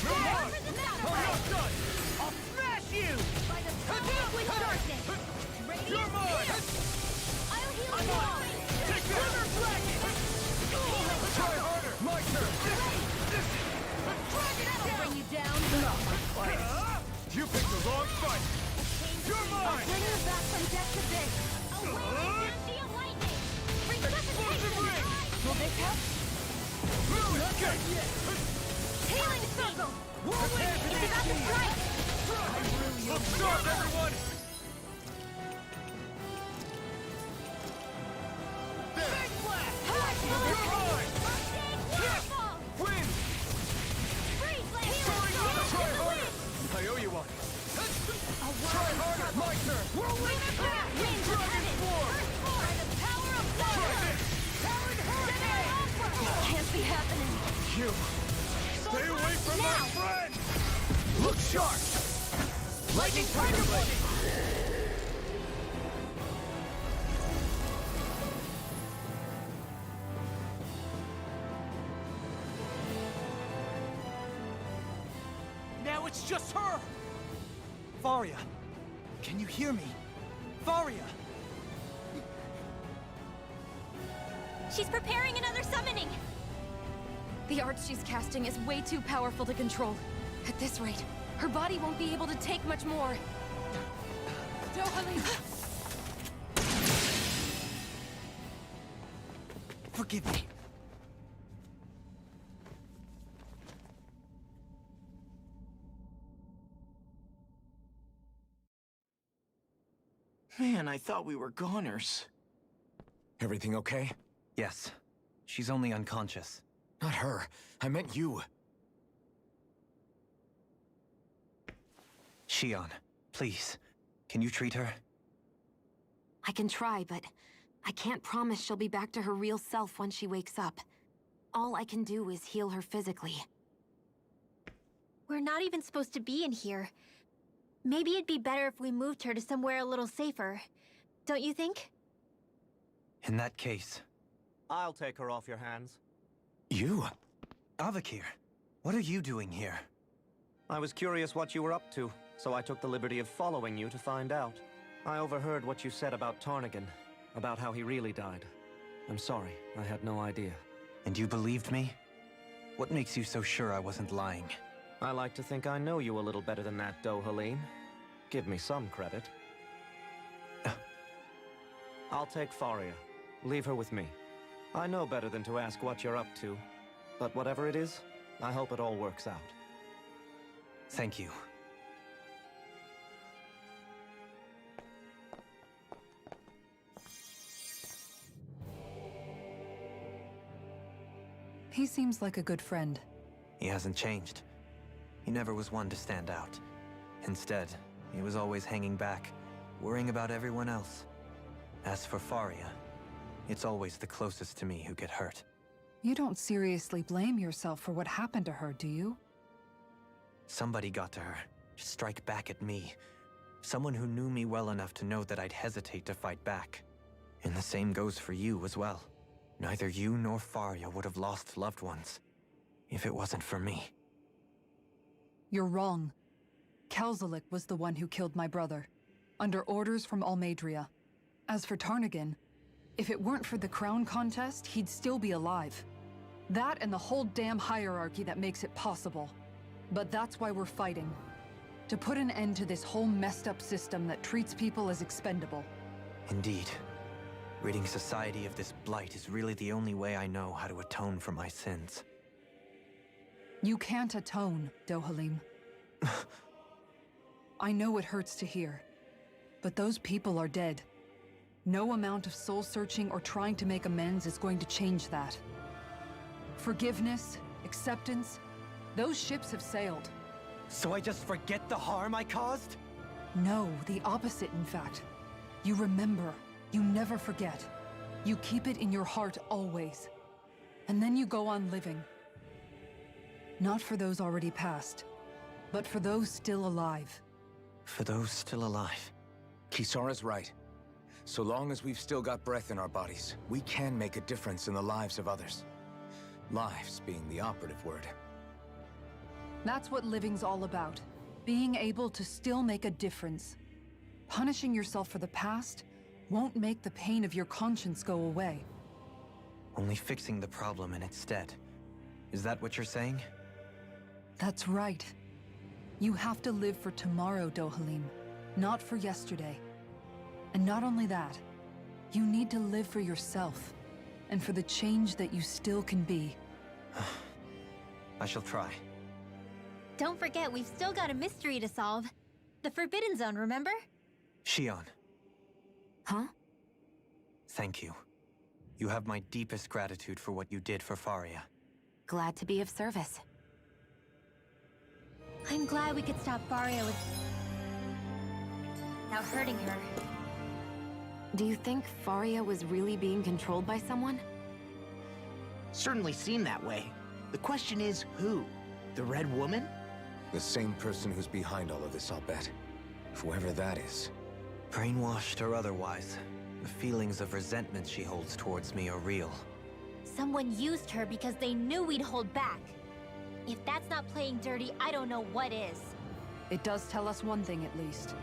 Thrust! I'm not done! I'll smash you! By the power with darkness! You're mine! I'll heal I'm you on! all! Take this! Try harder! My turn! That'll bring you down! You picked the wrong fight! You're mine! Bring you back from death to this! A wailing Dancy of lightning! Resuscitation! Will this help? Escape! Healing circle! Whirlwind! It's about to strike! Look sharp, everyone! There! You're mine! Wind! Try harder! I owe you one! Try harder! My turn! Whirlwind attack! Wind of Dragon heaven! Swarm! By the power of Try thunder! this! Talon Hurricane! Can't be happening. You! Stay away from my friend! Look sharp! Lightning Tiger Blade! Now it's just her! Faria! Can you hear me? Faria! She's preparing another summoning! The art she's casting is way too powerful to control. At this rate, her body won't be able to take much more. Dohalim! Forgive me. Man, I thought we were goners. Everything okay? Yes. She's only unconscious. Not her. I meant you. Shion, please. Can you treat her? I can try, but I can't promise she'll be back to her real self when she wakes up. All I can do is heal her physically. We're not even supposed to be in here. Maybe it'd be better if we moved her to somewhere a little safer. Don't you think? In that case... I'll take her off your hands. You? Avakir, what are you doing here? I was curious what you were up to, so I took the liberty of following you to find out. I overheard what you said about Tarnigan, about how he really died. I'm sorry, I had no idea. And you believed me? What makes you so sure I wasn't lying? I like to think I know you a little better than that, Dohalim. Give me some credit. I'll take Faria. Leave her with me. I know better than to ask what you're up to. But whatever it is, I hope it all works out. Thank you. He seems like a good friend. He hasn't changed. He never was one to stand out. Instead, he was always hanging back, worrying about everyone else. As for Faria, it's always the closest to me who get hurt. You don't seriously blame yourself for what happened to her, do you? Somebody got to her, to strike back at me. Someone who knew me well enough to know that I'd hesitate to fight back. And the same goes for you as well. Neither you nor Faria would have lost loved ones if it wasn't for me. You're wrong. Kelzelik was the one who killed my brother, under orders from Almeidria. As for Tarnagin, if it weren't for the crown contest, he'd still be alive. That and the whole damn hierarchy that makes it possible. But that's why we're fighting. To put an end to this whole messed up system that treats people as expendable. Indeed. Ridding society of this blight is really the only way I know how to atone for my sins. You can't atone, Dohalim. I know it hurts to hear, but those people are dead. No amount of soul-searching or trying to make amends is going to change that. Forgiveness, acceptance, those ships have sailed. So I just forget the harm I caused? No, the opposite, in fact. You remember. You never forget. You keep it in your heart always. And then you go on living. Not for those already past, but for those still alive. For those still alive. Kisara's right. So long as we've still got breath in our bodies, we can make a difference in the lives of others. Lives being the operative word. That's what living's all about. Being able to still make a difference. Punishing yourself for the past won't make the pain of your conscience go away. Only fixing the problem in its stead. Is that what you're saying? That's right. You have to live for tomorrow, Dohalim, not for yesterday. And not only that, you need to live for yourself, and for the change that you still can be. I shall try. Don't forget, we've still got a mystery to solve. The Forbidden Zone, remember? Shion. Huh? Thank you. You have my deepest gratitude for what you did for Faria. Glad to be of service. I'm glad we could stop Faria with... now hurting her. Do you think Faria was really being controlled by someone? Certainly seemed that way. The question is, who? The Red Woman? The same person who's behind all of this, I'll bet. Whoever that is. Brainwashed or otherwise, the feelings of resentment she holds towards me are real. Someone used her because they knew we'd hold back. If that's not playing dirty, I don't know what is. It does tell us one thing at least.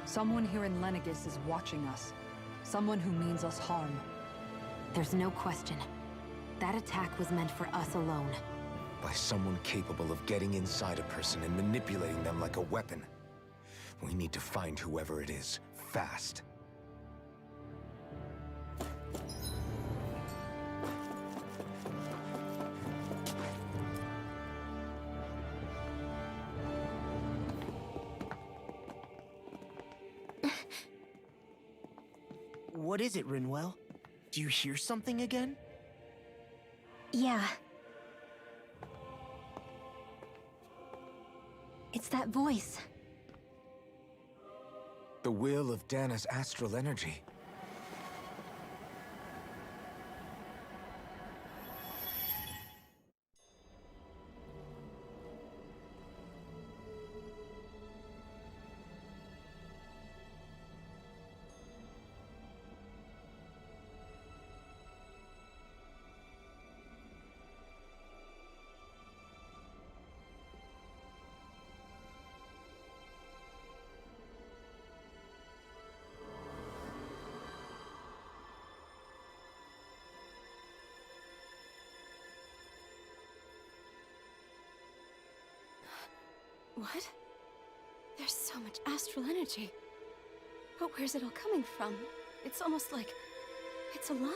Someone here in Lenegis is watching us. Someone who means us harm. There's no question. That attack was meant for us alone. By someone capable of getting inside a person and manipulating them like a weapon. We need to find whoever it is, fast. What is it, Rinwell? Do you hear something again? Yeah. It's that voice. The will of Dana's astral energy. What? There's so much astral energy. But where's it all coming from? It's almost like it's alive.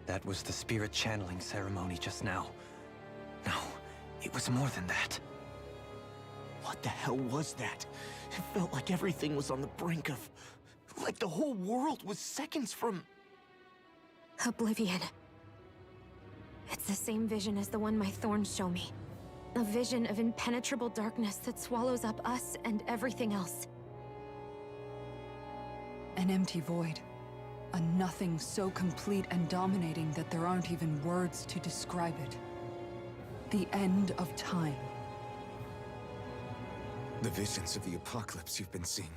That was the spirit channeling ceremony just now. No, it was more than that. What the hell was that? It felt like everything was on the brink of... like the whole world was seconds from... Oblivion. It's the same vision as the one my thorns show me. A vision of impenetrable darkness that swallows up us and everything else. An empty void. A nothing so complete and dominating that there aren't even words to describe it. The end of time. The visions of the apocalypse you've been seeing.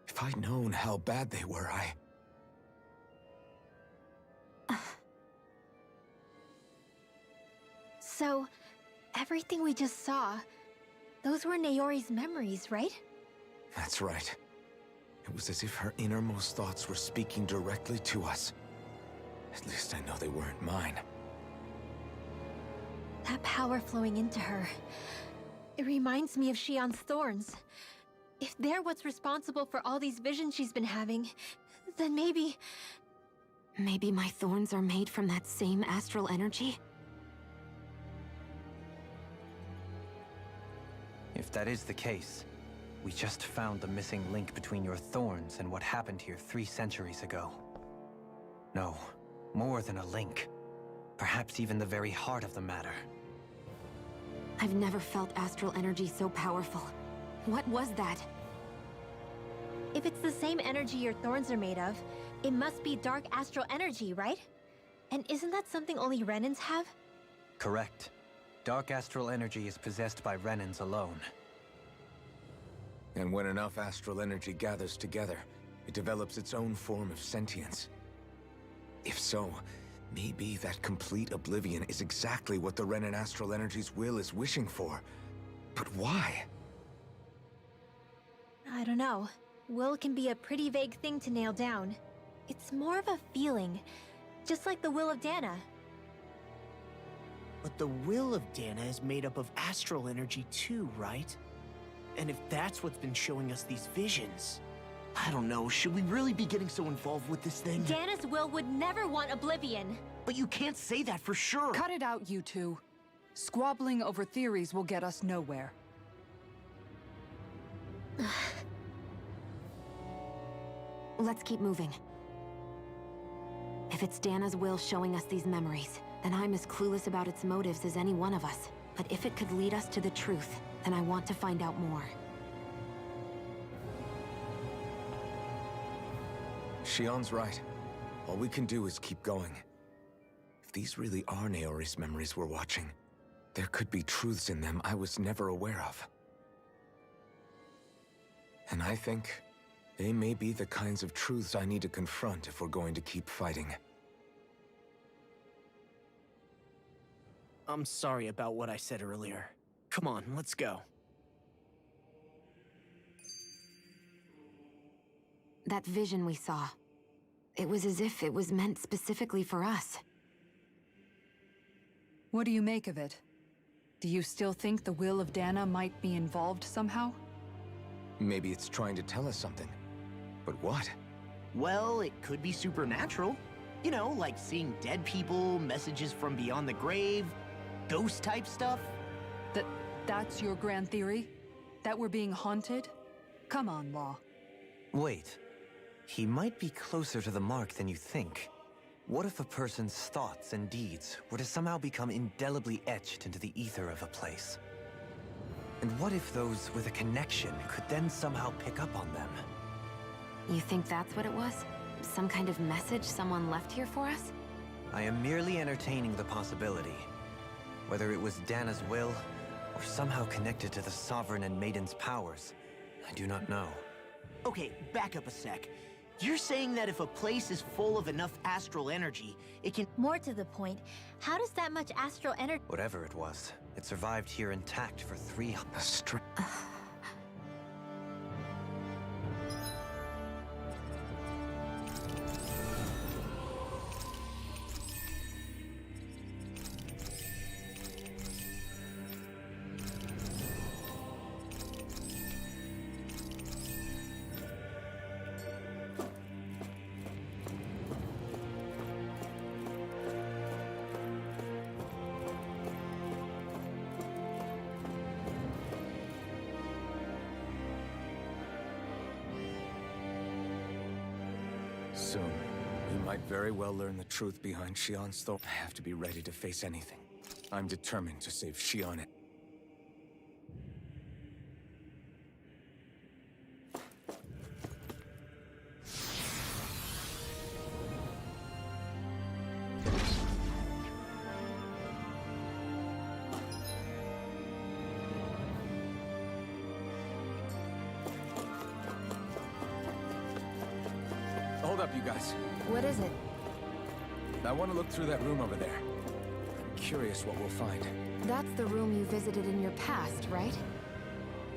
If I'd known how bad they were, So, everything we just saw, those were Naori's memories, right? That's right. It was as if her innermost thoughts were speaking directly to us. At least I know they weren't mine. That power flowing into her. It reminds me of Shion's thorns. If they're what's responsible for all these visions she's been having, then maybe... Maybe my thorns are made from that same astral energy? If that is the case, we just found the missing link between your thorns and what happened here 3 centuries ago. No, more than a link. Perhaps even the very heart of the matter. I've never felt astral energy so powerful. What was that? If it's the same energy your thorns are made of, it must be dark astral energy, right? And isn't that something only Renans have? Correct. Dark astral energy is possessed by Renans alone. And when enough astral energy gathers together, it develops its own form of sentience. If so, maybe that complete oblivion is exactly what the Renan astral energy's will is wishing for. But why? I don't know. Will can be a pretty vague thing to nail down. It's more of a feeling, just like the will of Dana. But the will of Dana is made up of astral energy too, right? And if that's what's been showing us these visions... I don't know, should we really be getting so involved with this thing? Dana's will would never want Oblivion. But you can't say that for sure. Cut it out, you two. Squabbling over theories will get us nowhere. Let's keep moving. If it's Dana's will showing us these memories, then I'm as clueless about its motives as any one of us. But if it could lead us to the truth, then I want to find out more. Shion's right. All we can do is keep going. If these really are Naori's memories we're watching, there could be truths in them I was never aware of. And I think they may be the kinds of truths I need to confront if we're going to keep fighting. I'm sorry about what I said earlier. Come on, let's go. That vision we saw. It was as if it was meant specifically for us. What do you make of it? Do you still think the will of Dana might be involved somehow? Maybe it's trying to tell us something. But what? Well, it could be supernatural. You know, like seeing dead people, messages from beyond the grave, ghost-type stuff. That's your grand theory? That we're being haunted? Come on, Law. Wait. He might be closer to the mark than you think. What if a person's thoughts and deeds were to somehow become indelibly etched into the ether of a place? And what if those with a connection could then somehow pick up on them? You think that's what it was? Some kind of message someone left here for us? I am merely entertaining the possibility. Whether it was Dana's will, or somehow connected to the Sovereign and Maiden's powers, I do not know. Okay, back up a sec. You're saying that if a place is full of enough astral energy, it can... More to the point, how does that much astral energy... Whatever it was, it survived here intact for 300... soon. We might very well learn the truth behind Shion's Thor. I have to be ready to face anything. I'm determined to save Shion. Hold up, you guys. What is it? I want to look through that room over there. I'm curious what we'll find. That's the room you visited in your past, right?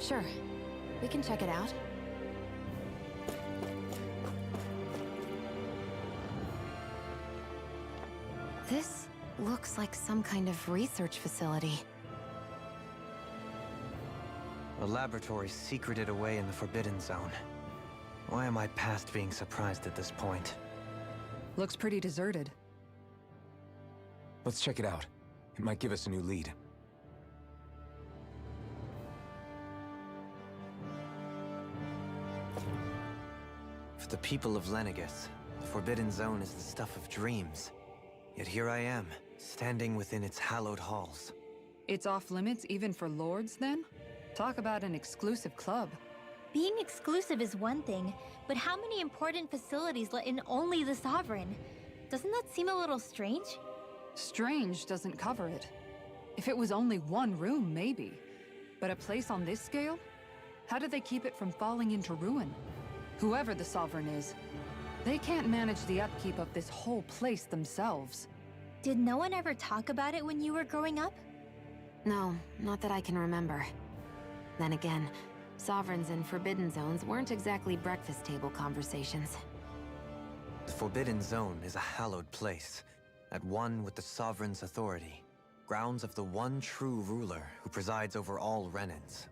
Sure. We can check it out. This looks like some kind of research facility. A laboratory secreted away in the Forbidden Zone. Why am I past being surprised at this point? Looks pretty deserted. Let's check it out. It might give us a new lead. For the people of Lenegis, the Forbidden Zone is the stuff of dreams. Yet here I am, standing within its hallowed halls. It's off limits even for lords, then? Talk about an exclusive club. Being exclusive is one thing, but how many important facilities let in only the Sovereign? Doesn't that seem a little strange? Strange doesn't cover it. If it was only one room, maybe. But a place on this scale? How do they keep it from falling into ruin? Whoever the Sovereign is, they can't manage the upkeep of this whole place themselves. Did no one ever talk about it when you were growing up? No, not that I can remember. Then again, Sovereigns and Forbidden Zones weren't exactly breakfast table conversations. The Forbidden Zone is a hallowed place, at one with the Sovereign's authority, grounds of the one true ruler who presides over all Renans.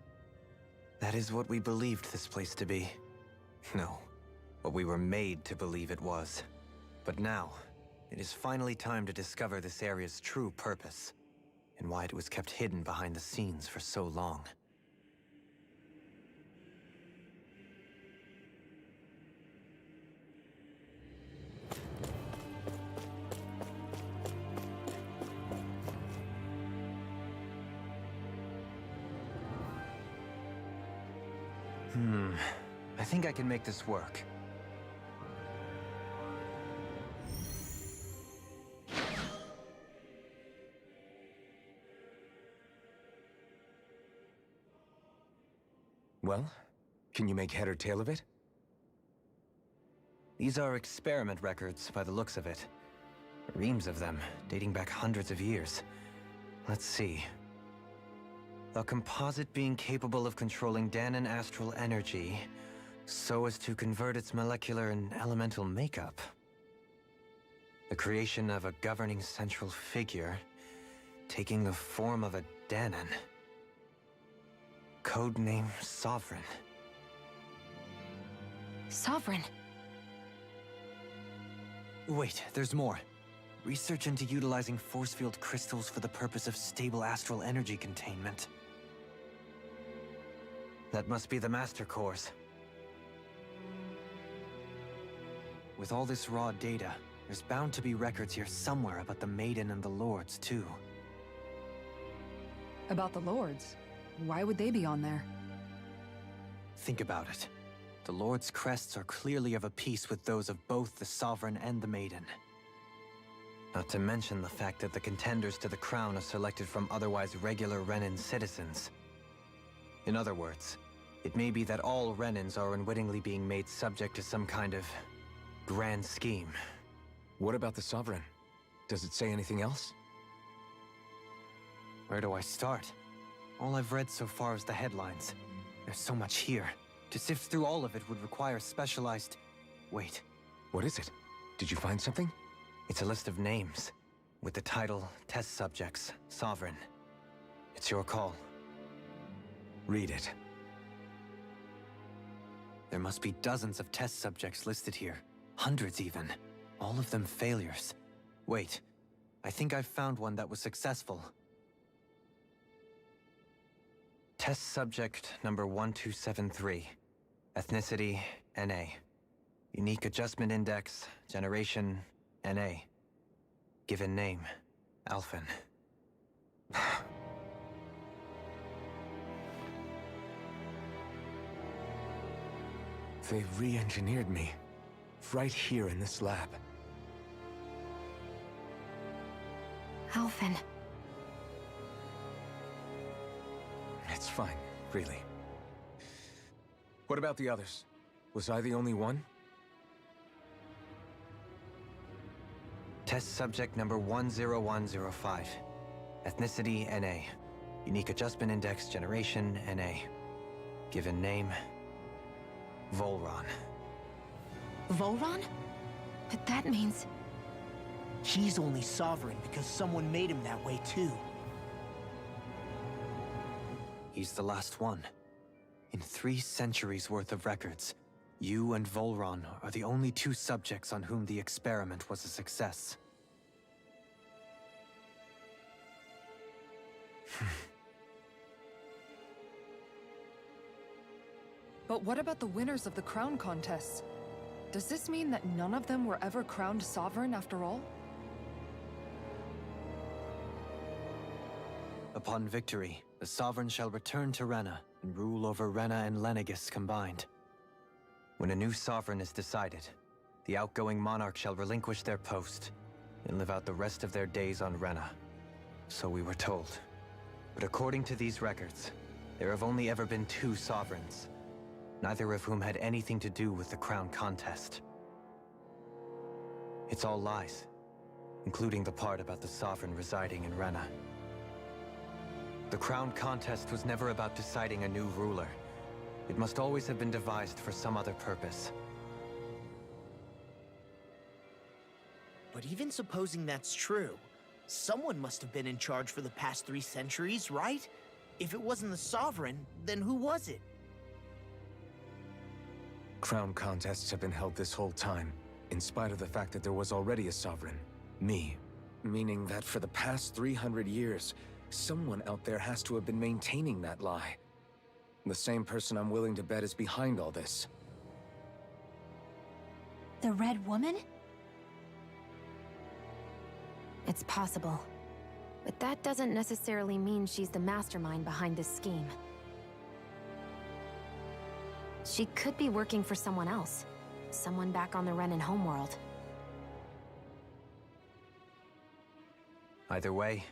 That is what we believed this place to be. No, what we were made to believe it was. But now, it is finally time to discover this area's true purpose, and why it was kept hidden behind the scenes for so long. I think I can make this work. Well, can you make head or tail of it? These are experiment records, by the looks of it. Reams of them, dating back hundreds of years. Let's see. A composite being capable of controlling Dahnan astral energy, so as to convert its molecular and elemental makeup. The creation of a governing central figure, taking the form of a Dahnan. Codename Sovereign. Sovereign? Wait, there's more. Research into utilizing force field crystals for the purpose of stable astral energy containment. That must be the Master Cores. With all this raw data, there's bound to be records here somewhere about the Maiden and the Lords, too. About the Lords? Why would they be on there? Think about it. The Lord's crests are clearly of a piece with those of both the Sovereign and the Maiden. Not to mention the fact that the contenders to the crown are selected from otherwise regular Renan citizens. In other words, it may be that all Renans are unwittingly being made subject to some kind of grand scheme. What about the Sovereign? Does it say anything else? Where do I start? All I've read so far is the headlines. There's so much here. To sift through all of it would require specialized... Wait. What is it? Did you find something? It's a list of names, with the title Test Subjects, Sovereign. It's your call. Read it. There must be dozens of test subjects listed here. Hundreds even. All of them failures. Wait, I think I've found one that was successful. Test subject number 1273. Ethnicity, NA. Unique Adjustment Index, Generation NA. Given name, Alphen. They re-engineered me. Right here in this lab. Alphen. It's fine, really. What about the others? Was I the only one? Test subject number 10105. Ethnicity NA. Unique Adjustment Index, Generation NA. Given name, Volron. Volron? But that means... He's only sovereign because someone made him that way too. He's the last one. In 3 centuries worth of records, you and Volron are the only 2 subjects on whom the experiment was a success. But what about the winners of the crown contests? Does this mean that none of them were ever crowned sovereign after all? Upon victory, the Sovereign shall return to Rena and rule over Rena and Lenegis combined. When a new Sovereign is decided, the outgoing monarch shall relinquish their post and live out the rest of their days on Rena. So we were told. But according to these records, there have only ever been 2 Sovereigns, neither of whom had anything to do with the crown contest. It's all lies, including the part about the Sovereign residing in Rena. The crown contest was never about deciding a new ruler. It must always have been devised for some other purpose. But even supposing that's true, someone must have been in charge for the past 3 centuries, right? If it wasn't the Sovereign, then who was it? Crown contests have been held this whole time, in spite of the fact that there was already a Sovereign. Me. Meaning that for the past 300 years, someone out there has to have been maintaining that lie. The same person I'm willing to bet is behind all this. The Red Woman? It's possible. But that doesn't necessarily mean she's the mastermind behind this scheme. She could be working for someone else. Someone back on the Renan homeworld. Either way,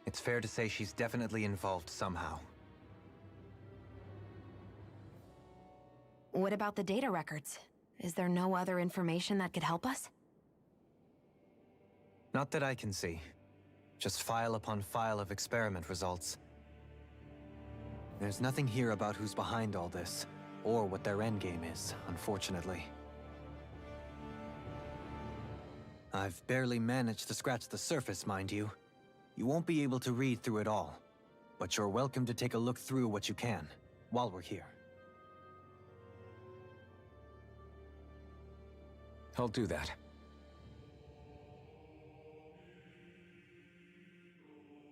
it's fair to say she's definitely involved somehow. What about the data records? Is there no other information that could help us? Not that I can see. Just file upon file of experiment results. There's nothing here about who's behind all this, or what their endgame is, unfortunately. I've barely managed to scratch the surface, mind you. You won't be able to read through it all, but you're welcome to take a look through what you can, while we're here. I'll do that.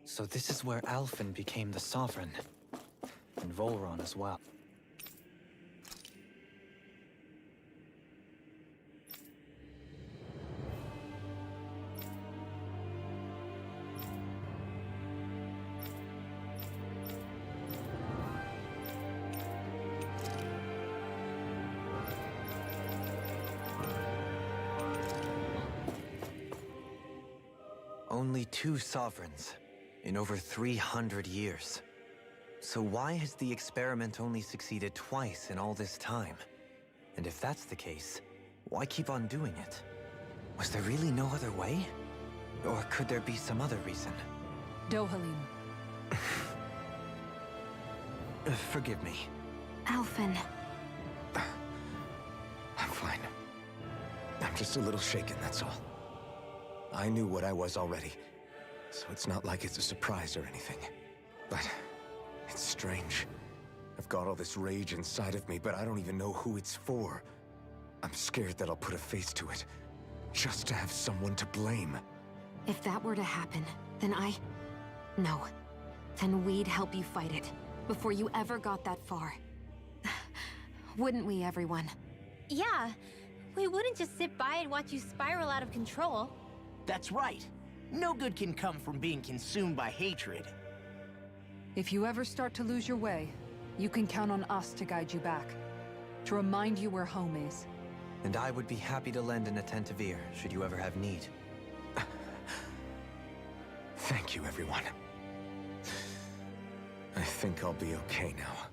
So this is where Alphen became the Sovereign, and Volron as well. Only 2 Sovereigns in over 300 years. So why has the experiment only succeeded twice in all this time? And if that's the case, why keep on doing it? Was there really no other way? Or could there be some other reason? Dohalim. Forgive me. Alphen. I'm fine. I'm just a little shaken, that's all. I knew what I was already, so it's not like it's a surprise or anything. But it's strange. I've got all this rage inside of me, but I don't even know who it's for. I'm scared that I'll put a face to it, just to have someone to blame. If that were to happen, then No. Then we'd help you fight it, before you ever got that far. Wouldn't we, everyone? Yeah, We wouldn't just sit by and watch you spiral out of control. That's right. No good can come from being consumed by hatred. If you ever start to lose your way, you can count on us to guide you back. To remind you where home is. And I would be happy to lend an attentive ear, should you ever have need. Thank you, everyone. I think I'll be okay now.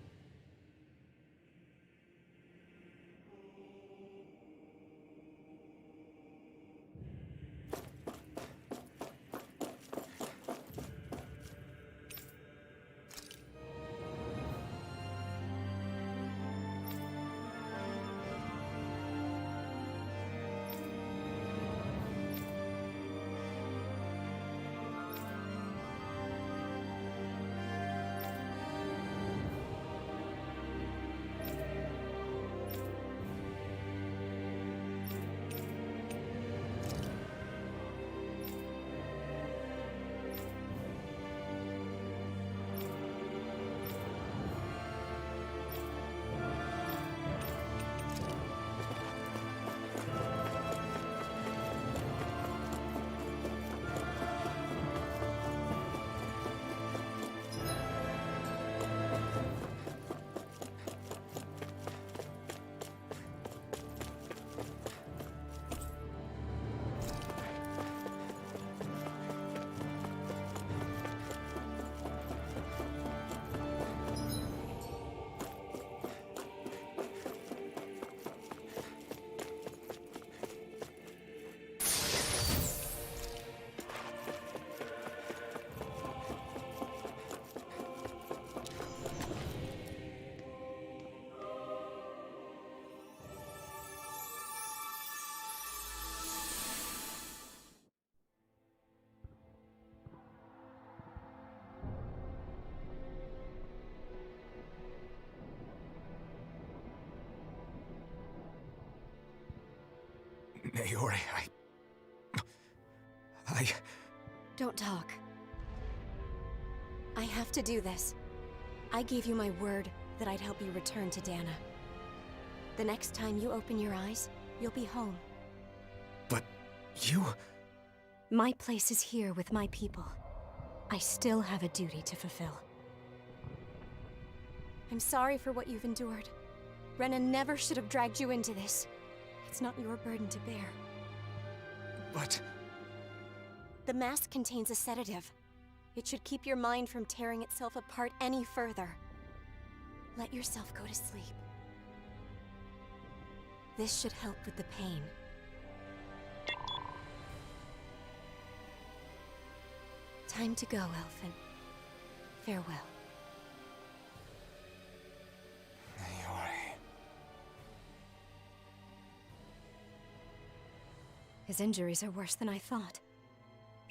Naori, Don't talk. I have to do this. I gave you my word that I'd help you return to Dana. The next time you open your eyes, you'll be home. But you... My place is here with my people. I still have a duty to fulfill. I'm sorry for what you've endured. Rena never should have dragged you into this. It's not your burden to bear. But... The mask contains a sedative. It should keep your mind from tearing itself apart any further. Let yourself go to sleep. This should help with the pain. Time to go, Elfin. Farewell. Naori... His injuries are worse than I thought.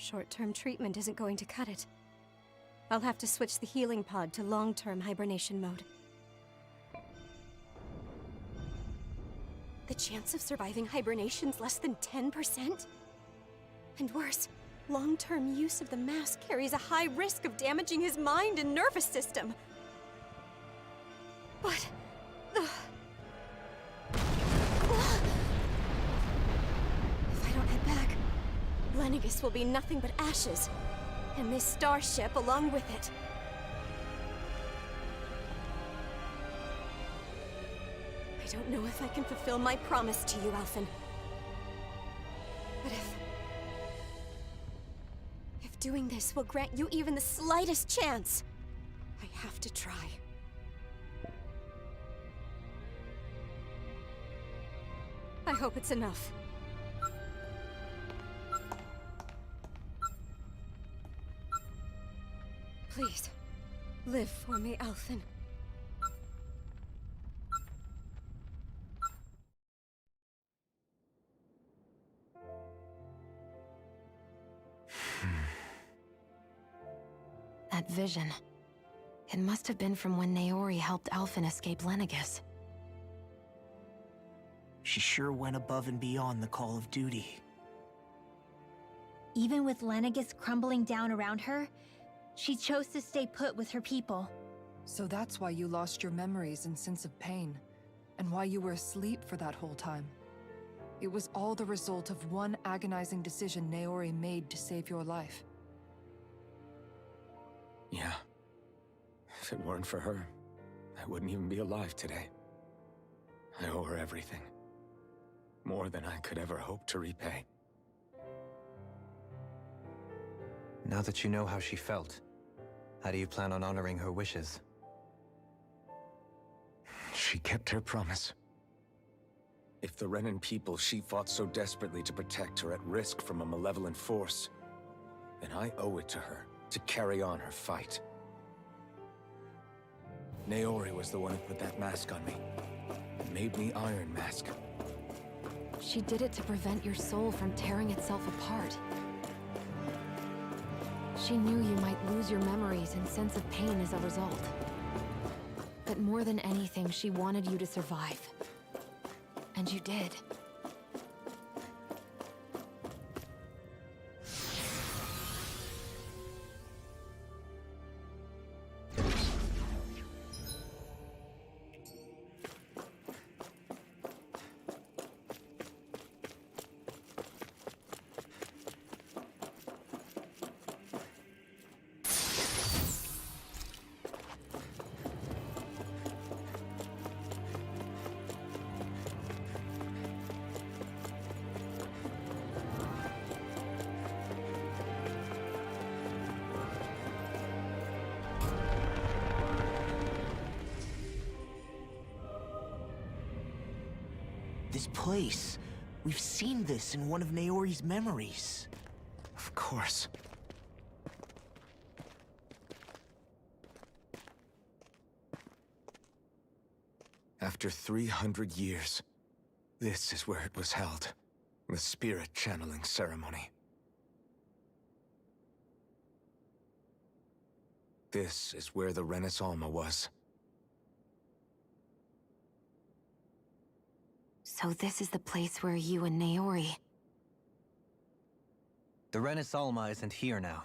Short-term treatment isn't going to cut it. I'll have to switch the healing pod to long-term hibernation mode. The chance of surviving hibernation's less than 10%? And worse, long-term use of the mask carries a high risk of damaging his mind and nervous system. But... If I don't head back, Lenegis will be nothing but ashes. And this starship along with it. I don't know if I can fulfill my promise to you, Alphen. But if doing this will grant you even the slightest chance, I have to try. I hope it's enough. Please, live for me, Alphen. That vision. It must have been from when Naori helped Alphen escape Lenegis. She sure went above and beyond the call of duty. Even with Lenegis crumbling down around her, she chose to stay put with her people. So that's why you lost your memories and sense of pain, and why you were asleep for that whole time. It was all the result of one agonizing decision Naori made to save your life. Yeah. If it weren't for her, I wouldn't even be alive today. I owe her everything. More than I could ever hope to repay. Now that you know how she felt, how do you plan on honoring her wishes? She kept her promise. If the Renan people she fought so desperately to protect are at risk from a malevolent force, then I owe it to her to carry on her fight. Naori was the one who put that mask on me. And made me Iron Mask. She did it to prevent your soul from tearing itself apart. She knew you might lose your memories and sense of pain as a result. But more than anything, she wanted you to survive. And you did. This place. We've seen this in one of Naori's memories. Of course. After 300 years, this is where it was held. The spirit channeling ceremony. This is where the Renis Alma was. So this is the place where you and Naori... The Renis Alma isn't here now.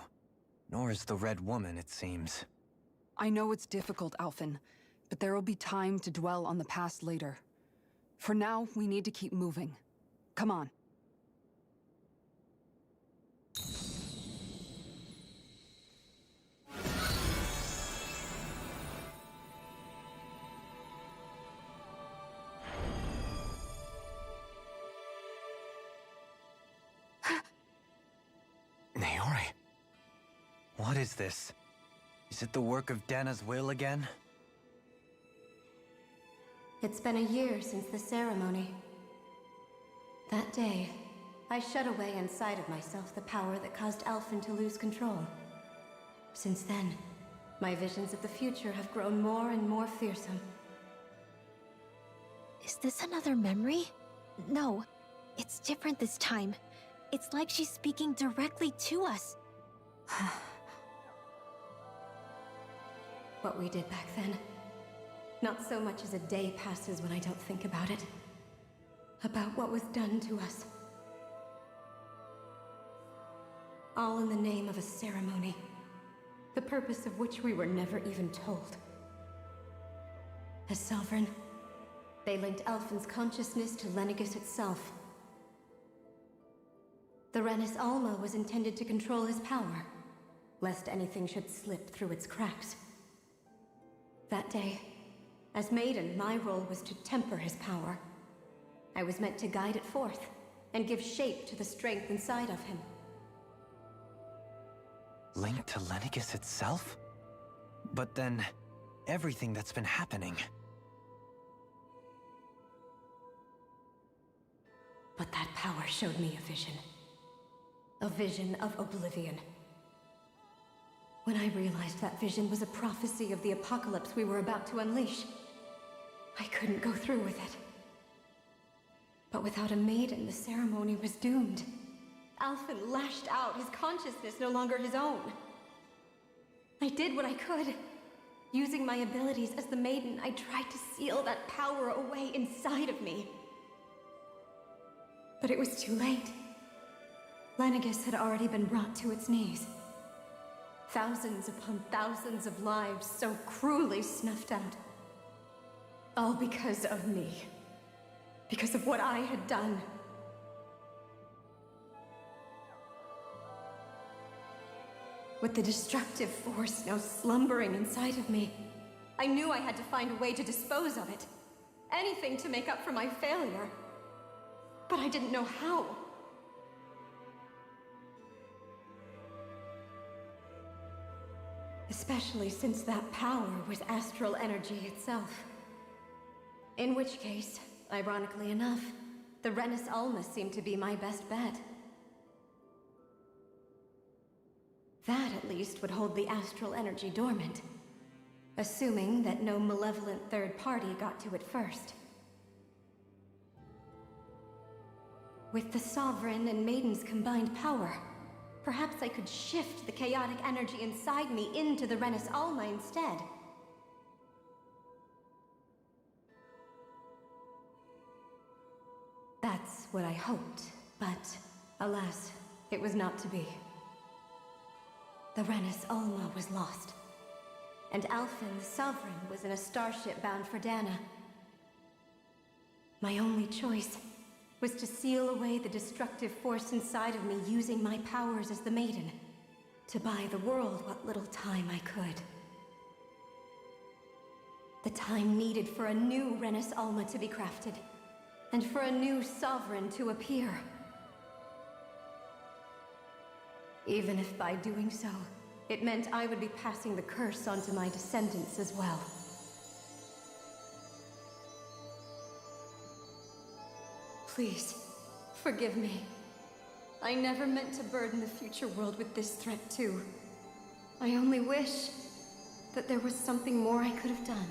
Nor is the Red Woman, it seems. I know it's difficult, Alphen, but there will be time to dwell on the past later. For now, we need to keep moving. Come on. Naori. What is this? Is it the work of Dana's will again? It's been a year since the ceremony. That day, I shut away inside of myself the power that caused Alphen to lose control. Since then, my visions of the future have grown more and more fearsome. Is this another memory? No, it's different this time. It's like she's speaking directly to us. What we did back then. Not so much as a day passes when I don't think about it. About what was done to us. All in the name of a ceremony. The purpose of which we were never even told. As Sovereign, they linked Alphen's consciousness to Lenegis itself. The Renis Alma was intended to control his power, lest anything should slip through its cracks. That day, as Maiden, my role was to temper his power. I was meant to guide it forth, and give shape to the strength inside of him. Linked to Lenegis itself? But then, everything that's been happening... But that power showed me a vision. A vision of oblivion. When I realized that vision was a prophecy of the apocalypse we were about to unleash, I couldn't go through with it. But without a maiden, the ceremony was doomed. Alphen lashed out, his consciousness no longer his own. I did what I could. Using my abilities as the maiden, I tried to seal that power away inside of me. But it was too late. Lenegis had already been brought to its knees. Thousands upon thousands of lives so cruelly snuffed out. All because of me. Because of what I had done. With the destructive force now slumbering inside of me, I knew I had to find a way to dispose of it. Anything to make up for my failure. But I didn't know how. Especially since that power was astral energy itself. In which case, ironically enough, the Renis Alma seemed to be my best bet. That, at least, would hold the astral energy dormant. Assuming that no malevolent third party got to it first. With the Sovereign and Maiden's combined power, perhaps I could shift the chaotic energy inside me into the Renis Alma instead. That's what I hoped, but alas, it was not to be. The Renis Alma was lost, and Alphen the Sovereign was in a starship bound for Dana. My only choice was to seal away the destructive force inside of me using my powers as the Maiden, to buy the world what little time I could. The time needed for a new Renis Alma to be crafted, and for a new Sovereign to appear. Even if by doing so, it meant I would be passing the curse on to my descendants as well. Please, forgive me. I never meant to burden the future world with this threat too. I only wish that there was something more I could have done.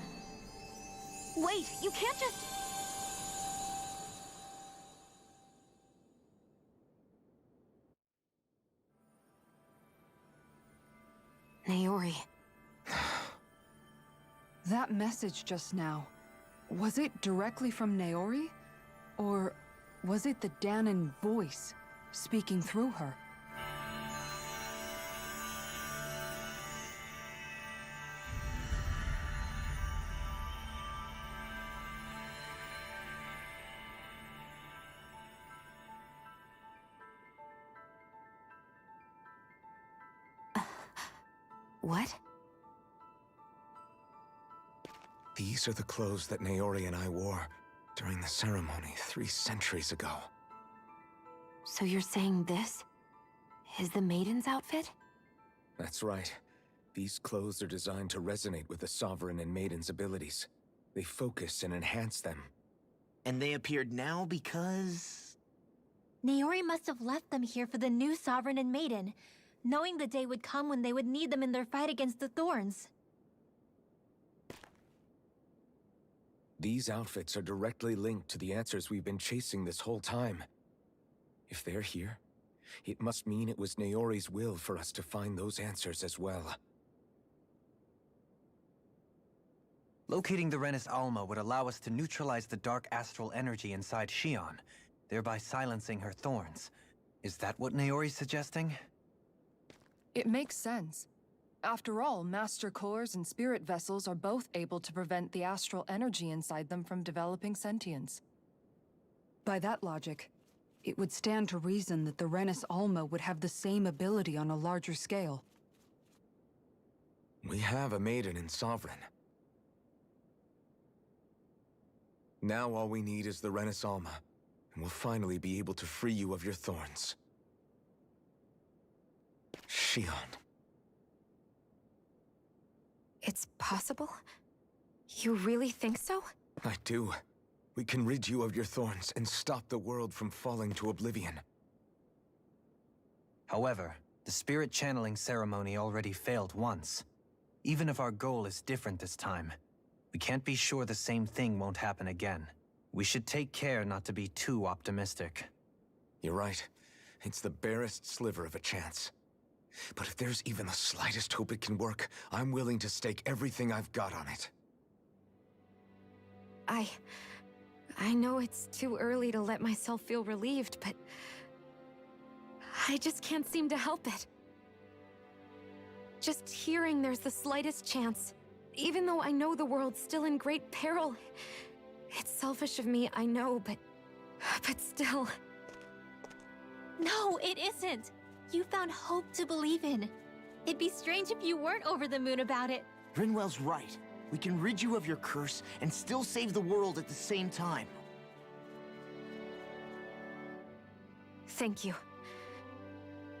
Wait, you can't just... Naori. That message just now, was it directly from Naori? Or was it the Dahnan voice speaking through her? What? These are the clothes that Naori and I wore during the ceremony 3 centuries ago. So you're saying this is the Maiden's outfit? That's right. These clothes are designed to resonate with the Sovereign and Maiden's abilities. They focus and enhance them. And they appeared now because... Naori must have left them here for the new Sovereign and Maiden, knowing the day would come when they would need them in their fight against the Thorns. These outfits are directly linked to the answers we've been chasing this whole time. If they're here, it must mean it was Naori's will for us to find those answers as well. Locating the Renis Alma would allow us to neutralize the dark astral energy inside Xion, thereby silencing her thorns. Is that what Naori's suggesting? It makes sense. After all, Master Cores and Spirit Vessels are both able to prevent the astral energy inside them from developing sentience. By that logic, it would stand to reason that the Renis Alma would have the same ability on a larger scale. We have a Maiden and Sovereign. Now all we need is the Renis Alma, and we'll finally be able to free you of your thorns. Xion. It's possible? You really think so? I do. We can rid you of your thorns and stop the world from falling to oblivion. However, the spirit channeling ceremony already failed once. Even if our goal is different this time, we can't be sure the same thing won't happen again. We should take care not to be too optimistic. You're right. It's the barest sliver of a chance. But if there's even the slightest hope it can work, I'm willing to stake everything I've got on it. I know it's too early to let myself feel relieved, but I just can't seem to help it. Just hearing there's the slightest chance, even though I know the world's still in great peril. It's selfish of me, I know, but still. No, it isn't! You found hope to believe in. It'd be strange if you weren't over the moon about it. Rinwell's right. We can rid you of your curse and still save the world at the same time. Thank you.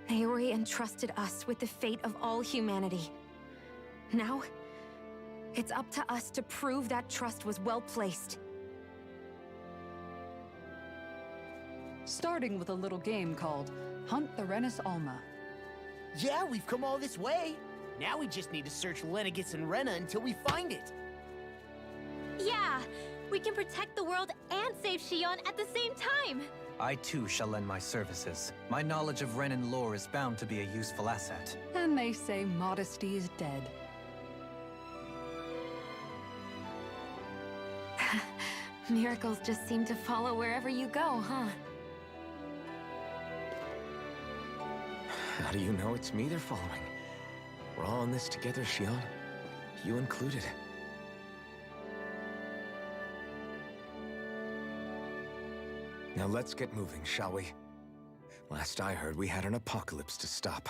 Naori entrusted us with the fate of all humanity. Now, it's up to us to prove that trust was well placed. Starting with a little game called Hunt the Renis Alma. Yeah, we've come all this way. Now we just need to search Lenegis and Rena until we find it. Yeah, we can protect the world and save Xion at the same time. I too shall lend my services. My knowledge of Renan lore is bound to be a useful asset. And they say modesty is dead. Miracles just seem to follow wherever you go, huh? How do you know it's me they're following? We're all in this together, Xion. You included. Now let's get moving, shall we? Last I heard, we had an apocalypse to stop.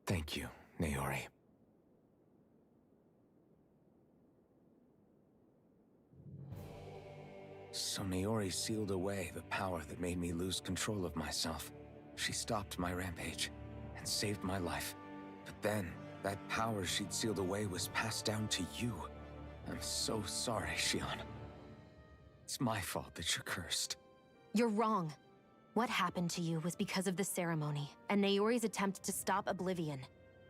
Thank you, Naori. So Naori sealed away the power that made me lose control of myself. She stopped my rampage and saved my life. But then, that power she'd sealed away was passed down to you. I'm so sorry, Xion. It's my fault that you're cursed. You're wrong. What happened to you was because of the ceremony, and Naori's attempt to stop Oblivion.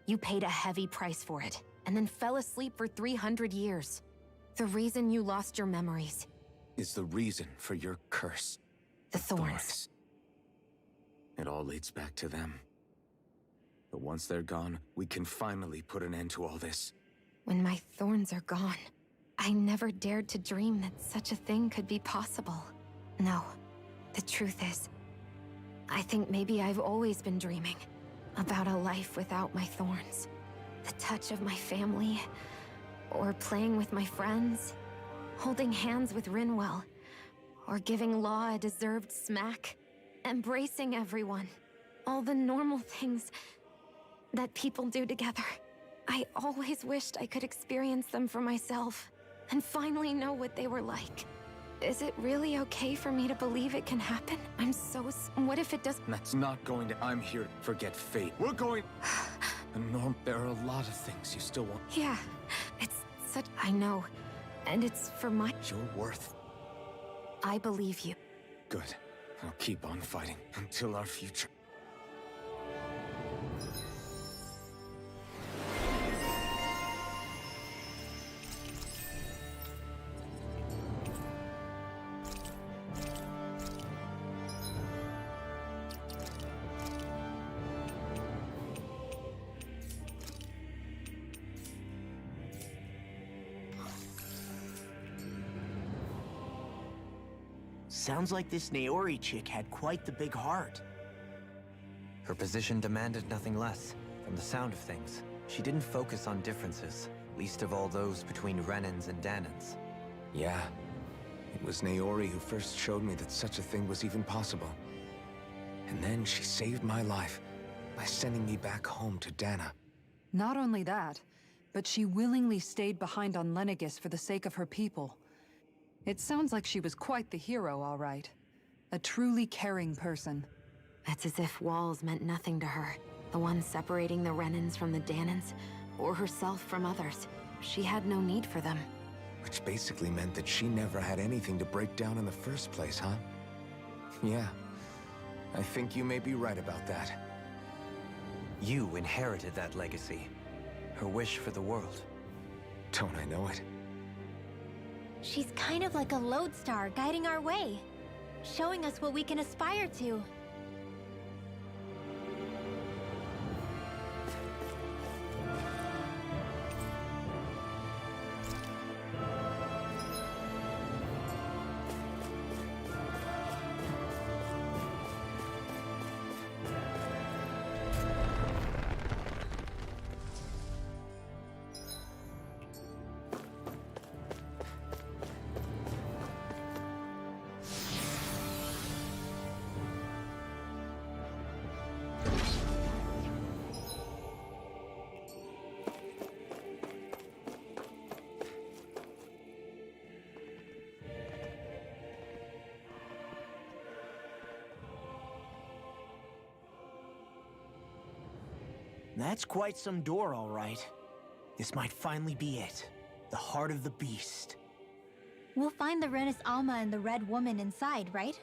You paid a heavy price for it, and then fell asleep for 300 years. The reason you lost your memories is the reason for your curse. The thorns. It all leads back to them. But once they're gone, we can finally put an end to all this. When my thorns are gone, I never dared to dream that such a thing could be possible. No, the truth is, I think maybe I've always been dreaming about a life without my thorns. The touch of my family, or playing with my friends, holding hands with Rinwell, or giving Law a deserved smack, embracing everyone. All the normal things that people do together. I always wished I could experience them for myself, and finally know what they were like. Is it really okay for me to believe it can happen? I'm so what if it does? That's not going to. I'm here to forget fate. We're going. Norm, there are a lot of things you still want. Yeah, it's such. I know. And it's for my. You're worth. I believe you. Good. I'll keep on fighting until our future. Sounds like this Naori chick had quite the big heart. Her position demanded nothing less. From the sound of things, she didn't focus on differences, least of all those between Renans and Danans. Yeah. It was Naori who first showed me that such a thing was even possible. And then she saved my life by sending me back home to Dana. Not only that, but she willingly stayed behind on Lenegis for the sake of her people. It sounds like she was quite the hero, all right. A truly caring person. It's as if walls meant nothing to her. The one separating the Renans from the Danans, or herself from others. She had no need for them. Which basically meant that she never had anything to break down in the first place, huh? Yeah. I think you may be right about that. You inherited that legacy. Her wish for the world. Don't I know it? She's kind of like a lodestar guiding our way, showing us what we can aspire to. That's quite some door, all right. This might finally be it. The heart of the beast. We'll find the Renis Alma and the Red Woman inside, right?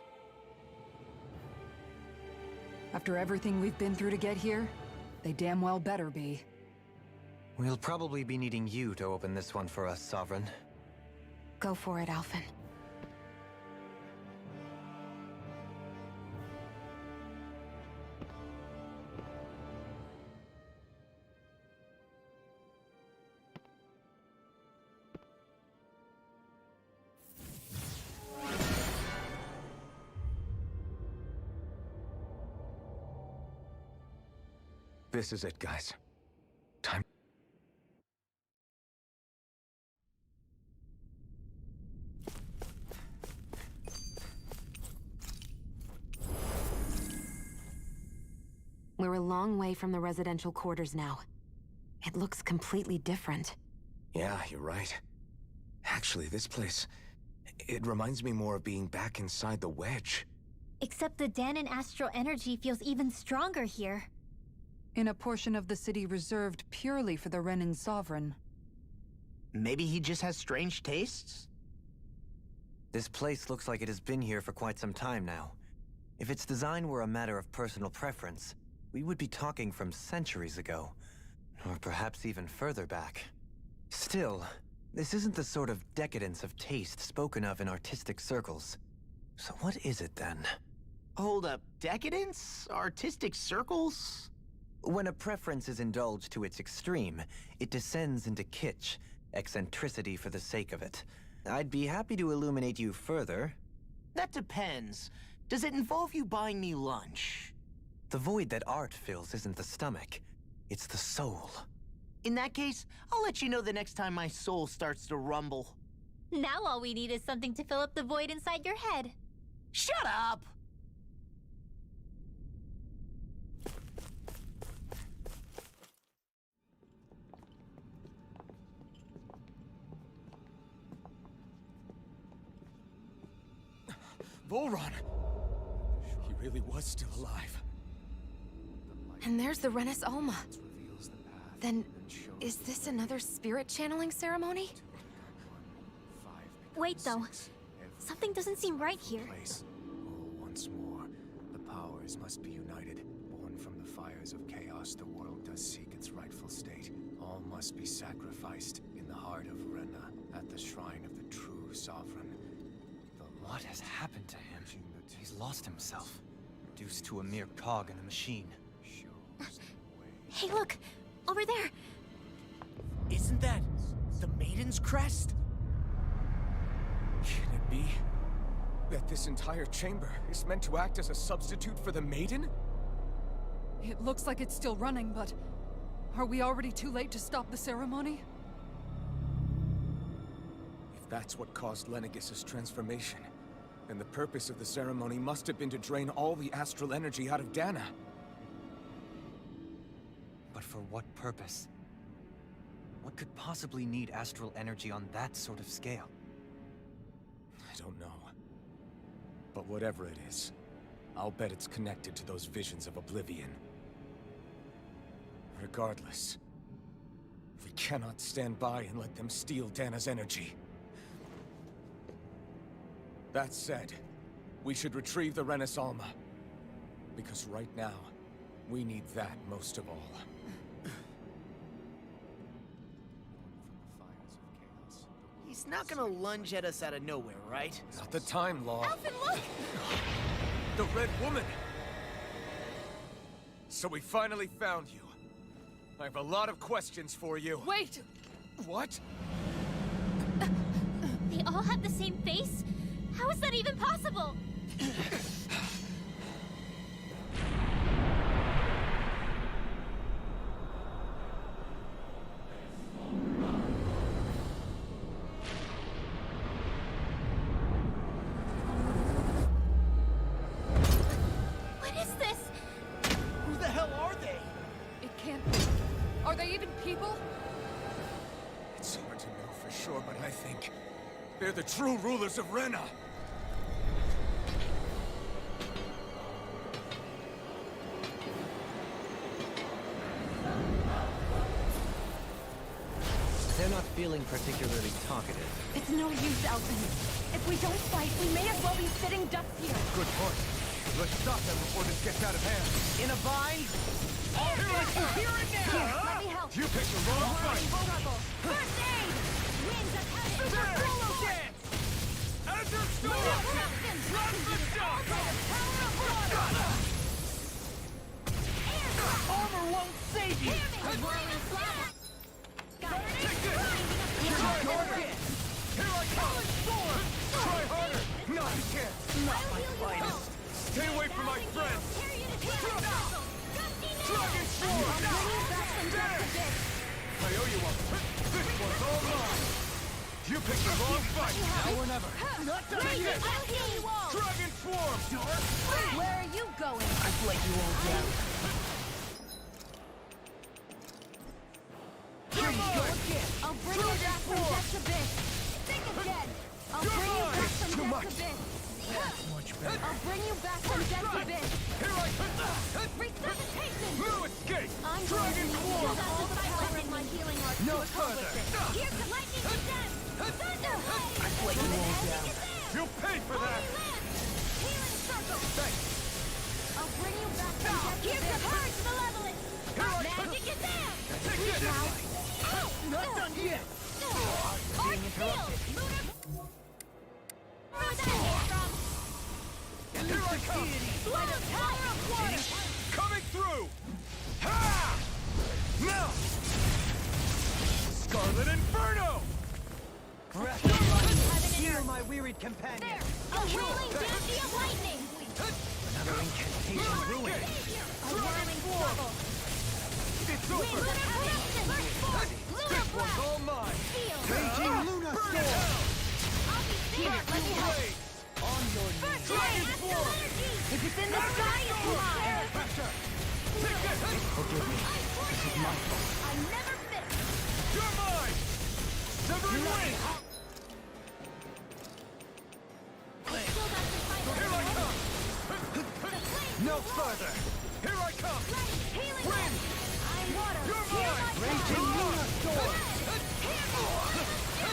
After everything we've been through to get here, they damn well better be. We'll probably be needing you to open this one for us, Sovereign. Go for it, Alphen. This is it, guys. Time. We're a long way from the residential quarters now. It looks completely different. Yeah, you're right. Actually, this place... it reminds me more of being back inside the Wedge. Except the Danon astral energy feels even stronger here. In a portion of the city reserved purely for the Renin Sovereign. Maybe he just has strange tastes? This place looks like it has been here for quite some time now. If its design were a matter of personal preference, we would be talking from centuries ago. Or perhaps even further back. Still, this isn't the sort of decadence of taste spoken of in artistic circles. So what is it then? Hold up, decadence? Artistic circles? When a preference is indulged to its extreme, it descends into kitsch, eccentricity for the sake of it. I'd be happy to illuminate you further. That depends. Does it involve you buying me lunch? The void that art fills isn't the stomach, it's the soul. In that case, I'll let you know the next time my soul starts to rumble. Now all we need is something to fill up the void inside your head. Shut up! Volron! He really was still alive. And there's the Renis Alma. Then, is this another spirit channeling ceremony? Wait, though. Something doesn't seem right here. Once more, the powers must be united. Born from the fires of chaos, the world does seek its rightful state. All must be sacrificed in the heart of Rena, at the shrine of the true sovereign. What has happened to him? He's lost himself, reduced to a mere cog in the machine. Hey, look! Over there! Isn't that the Maiden's crest? Can it be that this entire chamber is meant to act as a substitute for the Maiden? It looks like it's still running, but... are we already too late to stop the ceremony? If that's what caused Lenegis' transformation, then the purpose of the ceremony must have been to drain all the astral energy out of Dana. But for what purpose? What could possibly need astral energy on that sort of scale? I don't know. But whatever it is, I'll bet it's connected to those visions of oblivion. Regardless, we cannot stand by and let them steal Dana's energy. That said, we should retrieve the Renis Alma. Because right now, we need that most of all. He's not gonna lunge at us out of nowhere, right? Not the time, Law. Alphen, look! The Red Woman! So we finally found you. I have a lot of questions for you. Wait! What? They all have the same face? How is that even possible? Who the hell Are they even people? It's hard to know for sure, but I think they're the true rulers of Rena. They're not feeling particularly talkative. It's no use, Elton. If we don't fight, we may as well be sitting ducks here. Good point. Let's stop them before this gets out of hand. In a bind? I'll finish you here and now! Here, let me help. You picked the wrong fight! First aid! Winds of heaven! Super solo dance! Enter Storm! Run the shot! Armor won't save you! Here I come! Try harder! Not a chance! Not my finest. Stay away from my friends! Dragon Sword! I owe you one. This one's all mine! You picked the wrong fight! Now or never! Not done yet! Dragon Swarm! Where are you going? I'd let you all down. Here you go again! I'll bring you back from Death's Abyss. Think again. I'll bring you back from Too much. Death's Abyss. That's much better. I'll bring you back from Death's Abyss. Here I come! Resuscitation! No escape! I'm Dragon Swarm! all the power in my healing arts No to accomplish further. it. Here's the lightning descent! Thunder! I'd let you all down. You'll pay for that! Healing circle! Thanks! I'll bring you back from Death's Here's the Abyss. purge malevolence! Magic is down! Take this! Not done yet! Arc field! Lunar... Here I come! By the power of water! Coming through! Ha! Now! Scarlet Inferno! Breath of life! Hear my wearied companion! There! A whirling dandy of lightning! Another incantation ruined! A whirling trouble! It's Lunar over! corruption! Lunar This one's blast! all mine! Field! Raging Luna Storm! I'll be there! Let me help! Blades! On your knees! First aid! Astral energy! If it's in the sky, it's mine. Pressure! Take this! Forgive me. This is my fault. I never fit! You're mine! Severing Wing! Still got some fight Here I left. come! The flame! No further! Here I come! Ready! Healing Wind! I'm water! You're Hear mine! my Raging power. Luna Storm!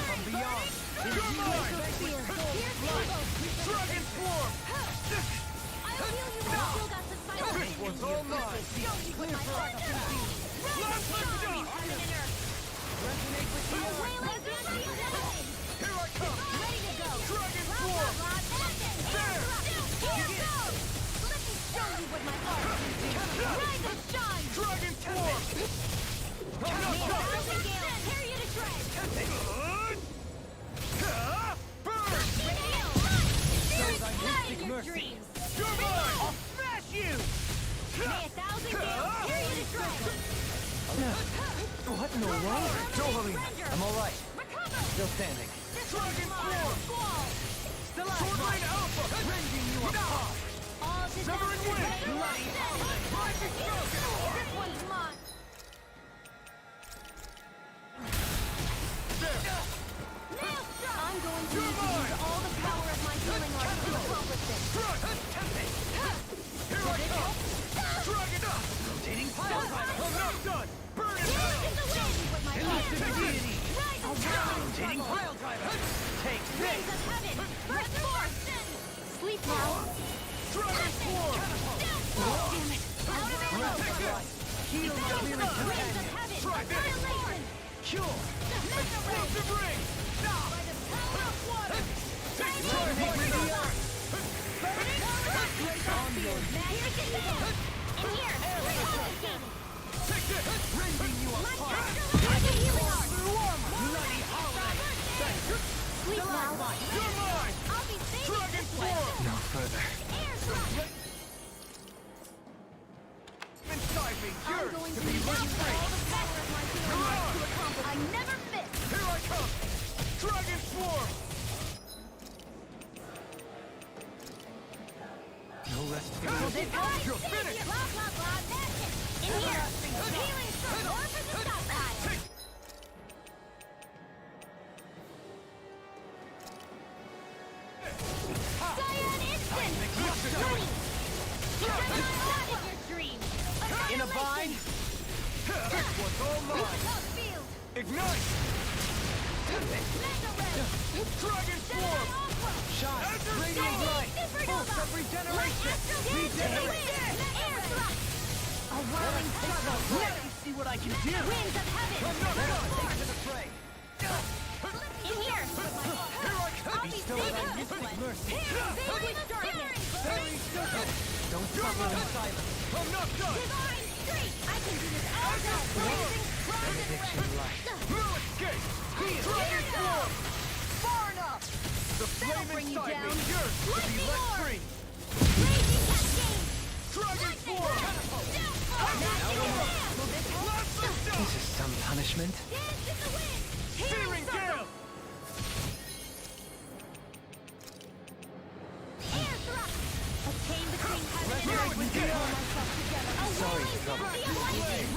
From beyond! You're mine! Here's Evo! Dragon Swarm! I'll heal you now! Still got some fight left. This one's all mine! Clear for us! Last shot! Resonate with you! Wailing dandy of lightning! Here I come! Ready to go! Dragon Swarm! There! Here goes! Let me show you what my art can do! Rise and shine! Dragon Swarm! Thousand gales, tear you to shreds! Burn! Spirit thy fly mystic in your mercy. dreams! You're mine! I'll smash you! May 1,000 gales tear you to shreds! What in the world? Jovelina! I'm alright. Recover! Still standing. Dragon Swarm! Squall! Sword Lane Alpha! Rending you apart! All Severing disasters Wing! ready! Rising Falcon! This one's mine! There! Nail strike! I'm going to You're use mine! all the power of my healing arts to accomplish this. Thrust! Here I come! Dragon up! Rotating pile driver! I'm not done! Burn it Healing out! in the wind! With my Elusive fire! deity! Rise and shine! Rotating pile driver! Take Rays this! of heaven! Burst forth! Sleep now. Dragon Swarm! Damn it. Out of arrow! Heal my wearied Rays of companion! heaven! Try this. Annihilation! Cure! Explosive ring! By the power of water! Take Rays time of with heaven! the earth! Magic is down! In here! Reconstituting! Take this! Rending you My apart! master of the healing arts! Bloody howling! Sleep now! You're mine! I'll be saving Dragon this way! Swarm! No further. Air strike! Inside me, I'm yours going to to be use let all free! the power of my healing arts to accomplish. I never fit! Here I come! Dragon Swarm! No rest for Ah! you. You're finished! Blah, blah, blah, magic! Healing from more for the stockpile! Cyan instant! Not in your dreams! In a bind? This one's all mine! Ignite! Dragon Swarm! Shine! Radiant Light! Pulse of Regeneration! Regenerate! A whirling struggle! Let me see what I can do! Winds of heaven! I'm not done! to the fray! In here! I'll be saving this one! Vanquish darkness! Very simple! Don't suffer in silence. I'm not done! Divine strength! I can do this all day! Blazing Benediction light. No escape! Dragon Swarm! Far enough! The flame bring you inside down. me yearns to be Lightning let orb. free! Raging cascade! Dragon Swarm! Lots of This stuff! is some punishment. Dance in the wind! Searing Gale! Air thrust! A chain between heaven and Let's earth. do it again. A Sorry, whirling trouble. sea of lightning!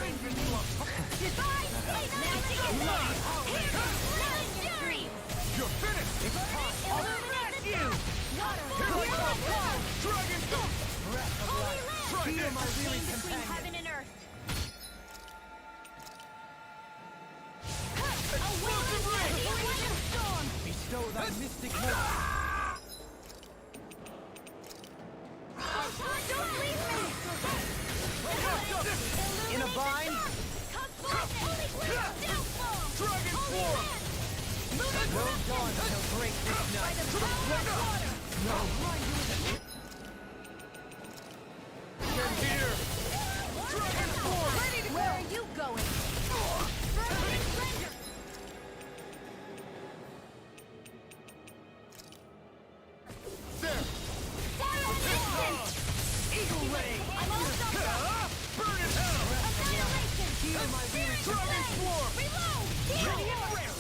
Divine magic and light! Not in your dreams! You're finished! Illuminate the you! water! Here I come! Dragon Swarm! Holy land! Try A this! chain between heaven and earth! A whirling lightning storm! Bestow thy mystic light. Don't leave me! In a bind? Come forth! Downfall! Dragon Holy Swarm! land! No dawn shall break this By night. the power of water! Get here! Dragon Swarm! Where are you going? Frozen splendor! There! Fire resistance! Eagle Ray! I'm all stopped up! Burn in hell! Annihilation! Dragon Swarm! Reload! Ready and rare!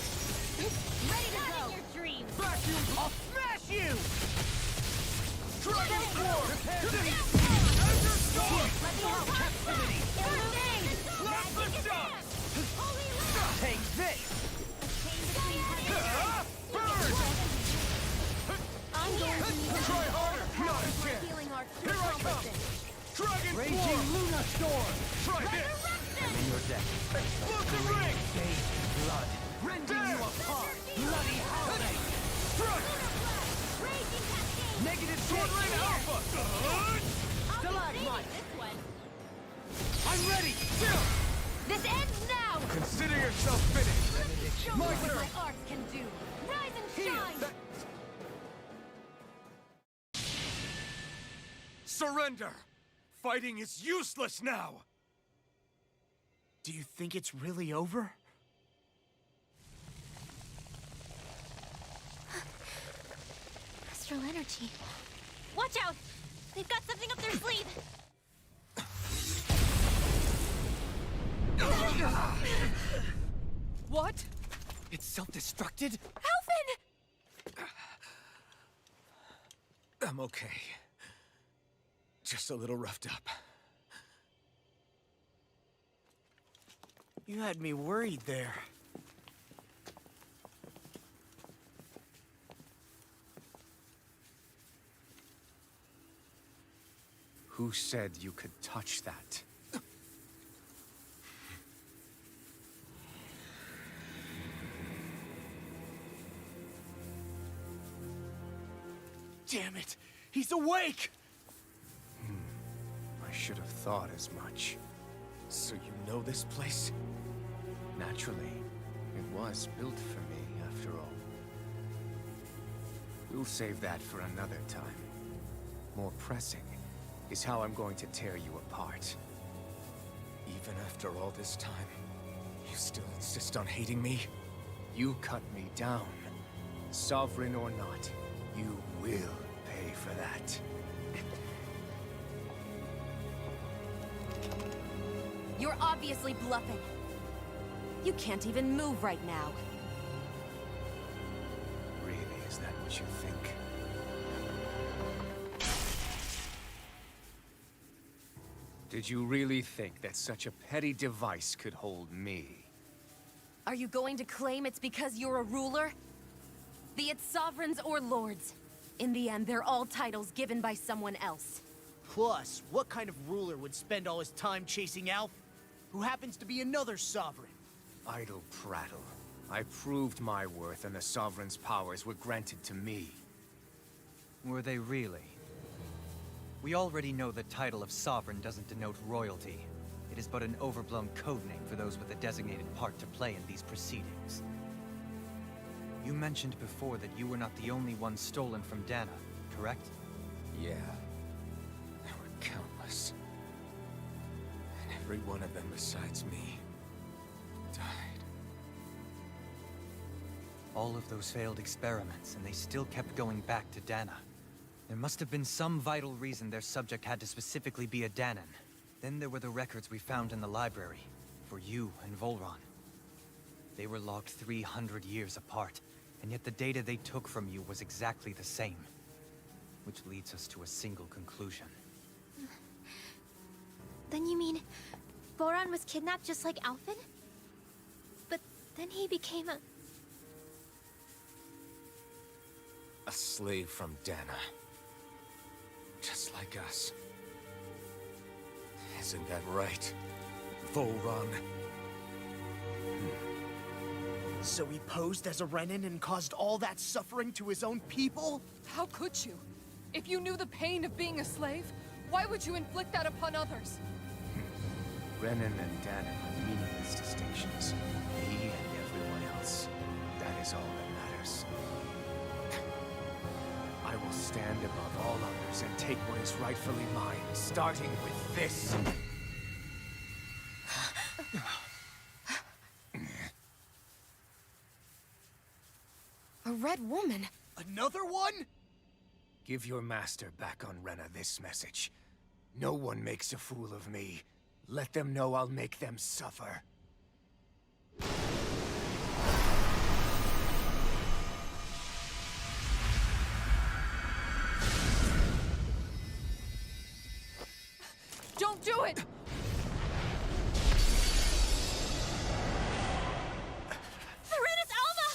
Ready to go! Your dreams! Vacuum! I'll smash you! Dragon Swarm! Ender Storm! Let me help! Illuminate! Blast the shot! Holy land! Take this! Chain between heaven and earth! Burn! I'm going to need Try harder! Not a my chance! healing arts to Here I come! accomplish this. Dragon Raging Swarm! Luna Storm. Try this! Resurrection! In your death. Explosive ring! Bathed in blood. Rending you apart! Bloody holiday! Thrust! Raging cascade! Negative Sword six. Rain Alpha! I'll be Stalagmite. saving this one. I'm ready! Still! This ends now! Consider yourself finished! Show me what my arts can do! Rise and shine! Surrender! Fighting is useless now! Do you think it's really over? Astral energy. Watch out! They've got something up their sleeve! What? It's self-destructed? Alphen! I'm okay. Just a little roughed up. You had me worried there. Who said you could touch that? Damn it! He's awake! I should have thought as much. So you know this place? Naturally. It was built for me, after all. We'll save that for another time. More pressing is how I'm going to tear you apart. Even after all this time, you still insist on hating me? You cut me down. Sovereign or not, you will pay for that. You're obviously bluffing. You can't even move right now. Really, is that what you think? Did you really think that such a petty device could hold me? Are you going to claim it's because you're a ruler? Be it sovereigns or lords. In the end, they're all titles given by someone else. Plus, what kind of ruler would spend all his time chasing Alf, who happens to be another sovereign? Idle prattle. I proved my worth and the Sovereign's powers were granted to me. Were they really? We already know the title of Sovereign doesn't denote royalty. It is but an overblown codename for those with a designated part to play in these proceedings. You mentioned before that you were not the only one stolen from Dana, correct? Yeah. There were countless. And every one of them besides me died. All of those failed experiments, and they still kept going back to Dana. There must have been some vital reason their subject had to specifically be a Danan. Then there were the records we found in the library, for you and Volron. They were logged 300 years apart, and yet the data they took from you was exactly the same. Which leads us to a single conclusion. Then you mean Voron was kidnapped just like Alphen? But then he became a slave from Dana. Just like us. Isn't that right, Volron? So he posed as a Renan and caused all that suffering to his own people? How could you? If you knew the pain of being a slave, why would you inflict that upon others? Renan and Danan are meaningless distinctions. Me and everyone else. That is all that matters. I will stand above all others and take what is rightfully mine, starting with this. A red woman? Another one? Give your master back on Rena this message. No one makes a fool of me. Let them know I'll make them suffer. Don't do it! Serenus Alva!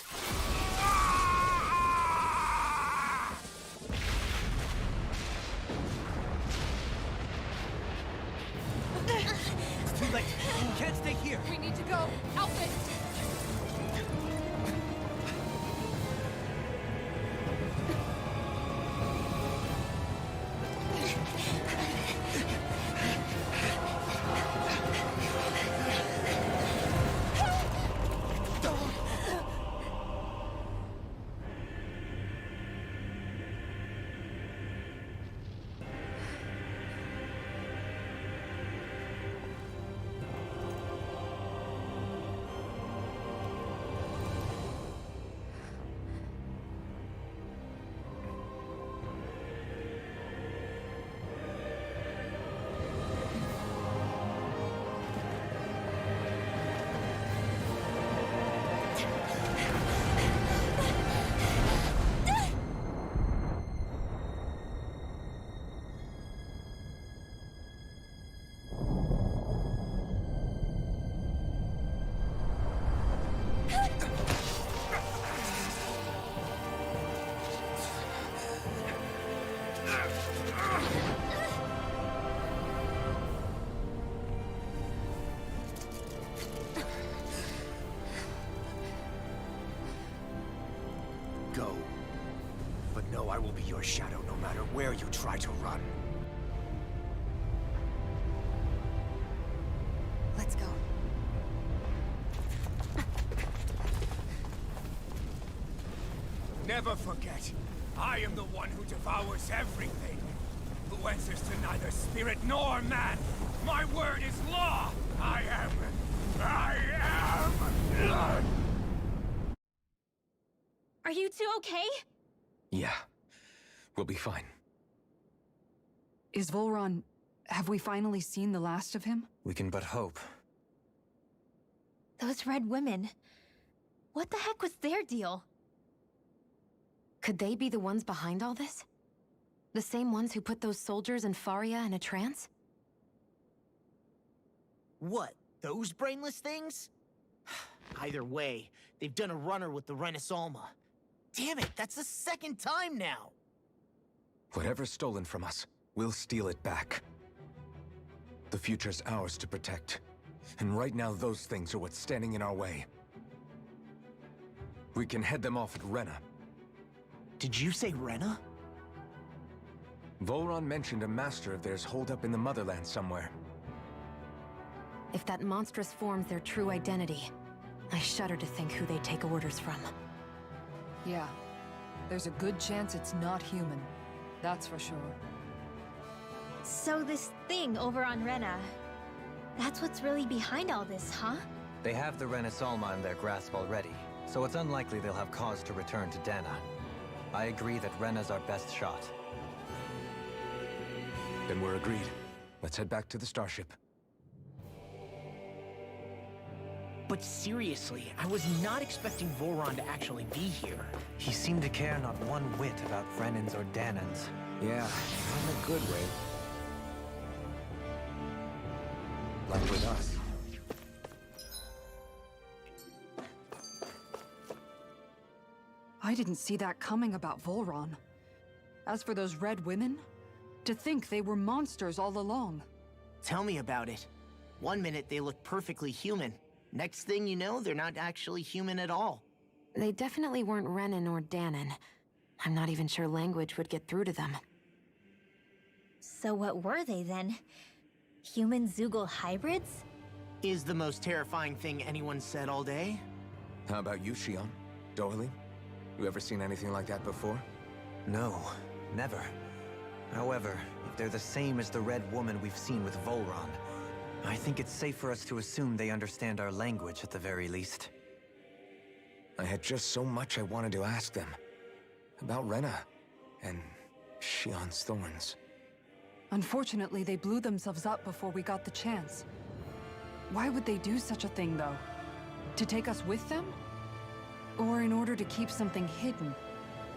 It's too late. You can't stay here. We need to go. Alphen! Go. But know I will be your shadow no matter where you try to run. Let's go. Never forget, I am the one who devours everything. Who answers to neither spirit nor man. My word is law. I am... Are you two okay? Yeah. We'll be fine. Is Volron... have we finally seen the last of him? We can but hope. Those red women. What the heck was their deal? Could they be the ones behind all this? The same ones who put those soldiers in Faria in a trance? What, those brainless things? Either way, they've done a runner with the Renis Alma. Damn it, that's the second time now! Whatever's stolen from us, we'll steal it back. The future's ours to protect. And right now, those things are what's standing in our way. We can head them off at Rena. Did you say Rena? Volron mentioned a master of theirs holed up in the Motherland somewhere. If that monstrous form's their true identity, I shudder to think who they take orders from. Yeah. There's a good chance it's not human. That's for sure. So this thing over on Rena, that's what's really behind all this, huh? They have the Renis Alma in their grasp already, so it's unlikely they'll have cause to return to Dana. I agree that Rena's our best shot. Then we're agreed. Let's head back to the starship. But seriously, I was not expecting Volron to actually be here. He seemed to care not one whit about Renans or Danans. Yeah, in a good way. Like with us. I didn't see that coming about Volron. As for those red women, to think they were monsters all along. Tell me about it. One minute they look perfectly human. Next thing you know, they're not actually human at all. They definitely weren't Renan or Danan. I'm not even sure language would get through to them. So what were they then? Human Zoogle hybrids? Is the most terrifying thing anyone said all day? How about you, Shion? Dohalim? You ever seen anything like that before? No, never. However, if they're the same as the Red Woman we've seen with Volron, I think it's safe for us to assume they understand our language at the very least. I had just so much I wanted to ask them. About Rena, and Shion's thorns. Unfortunately, they blew themselves up before we got the chance. Why would they do such a thing, though? To take us with them? Or in order to keep something hidden?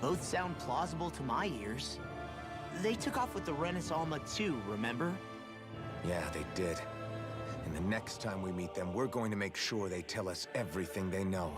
Both sound plausible to my ears. They took off with the Renis Alma too, remember? Yeah, they did. And the next time we meet them, we're going to make sure they tell us everything they know.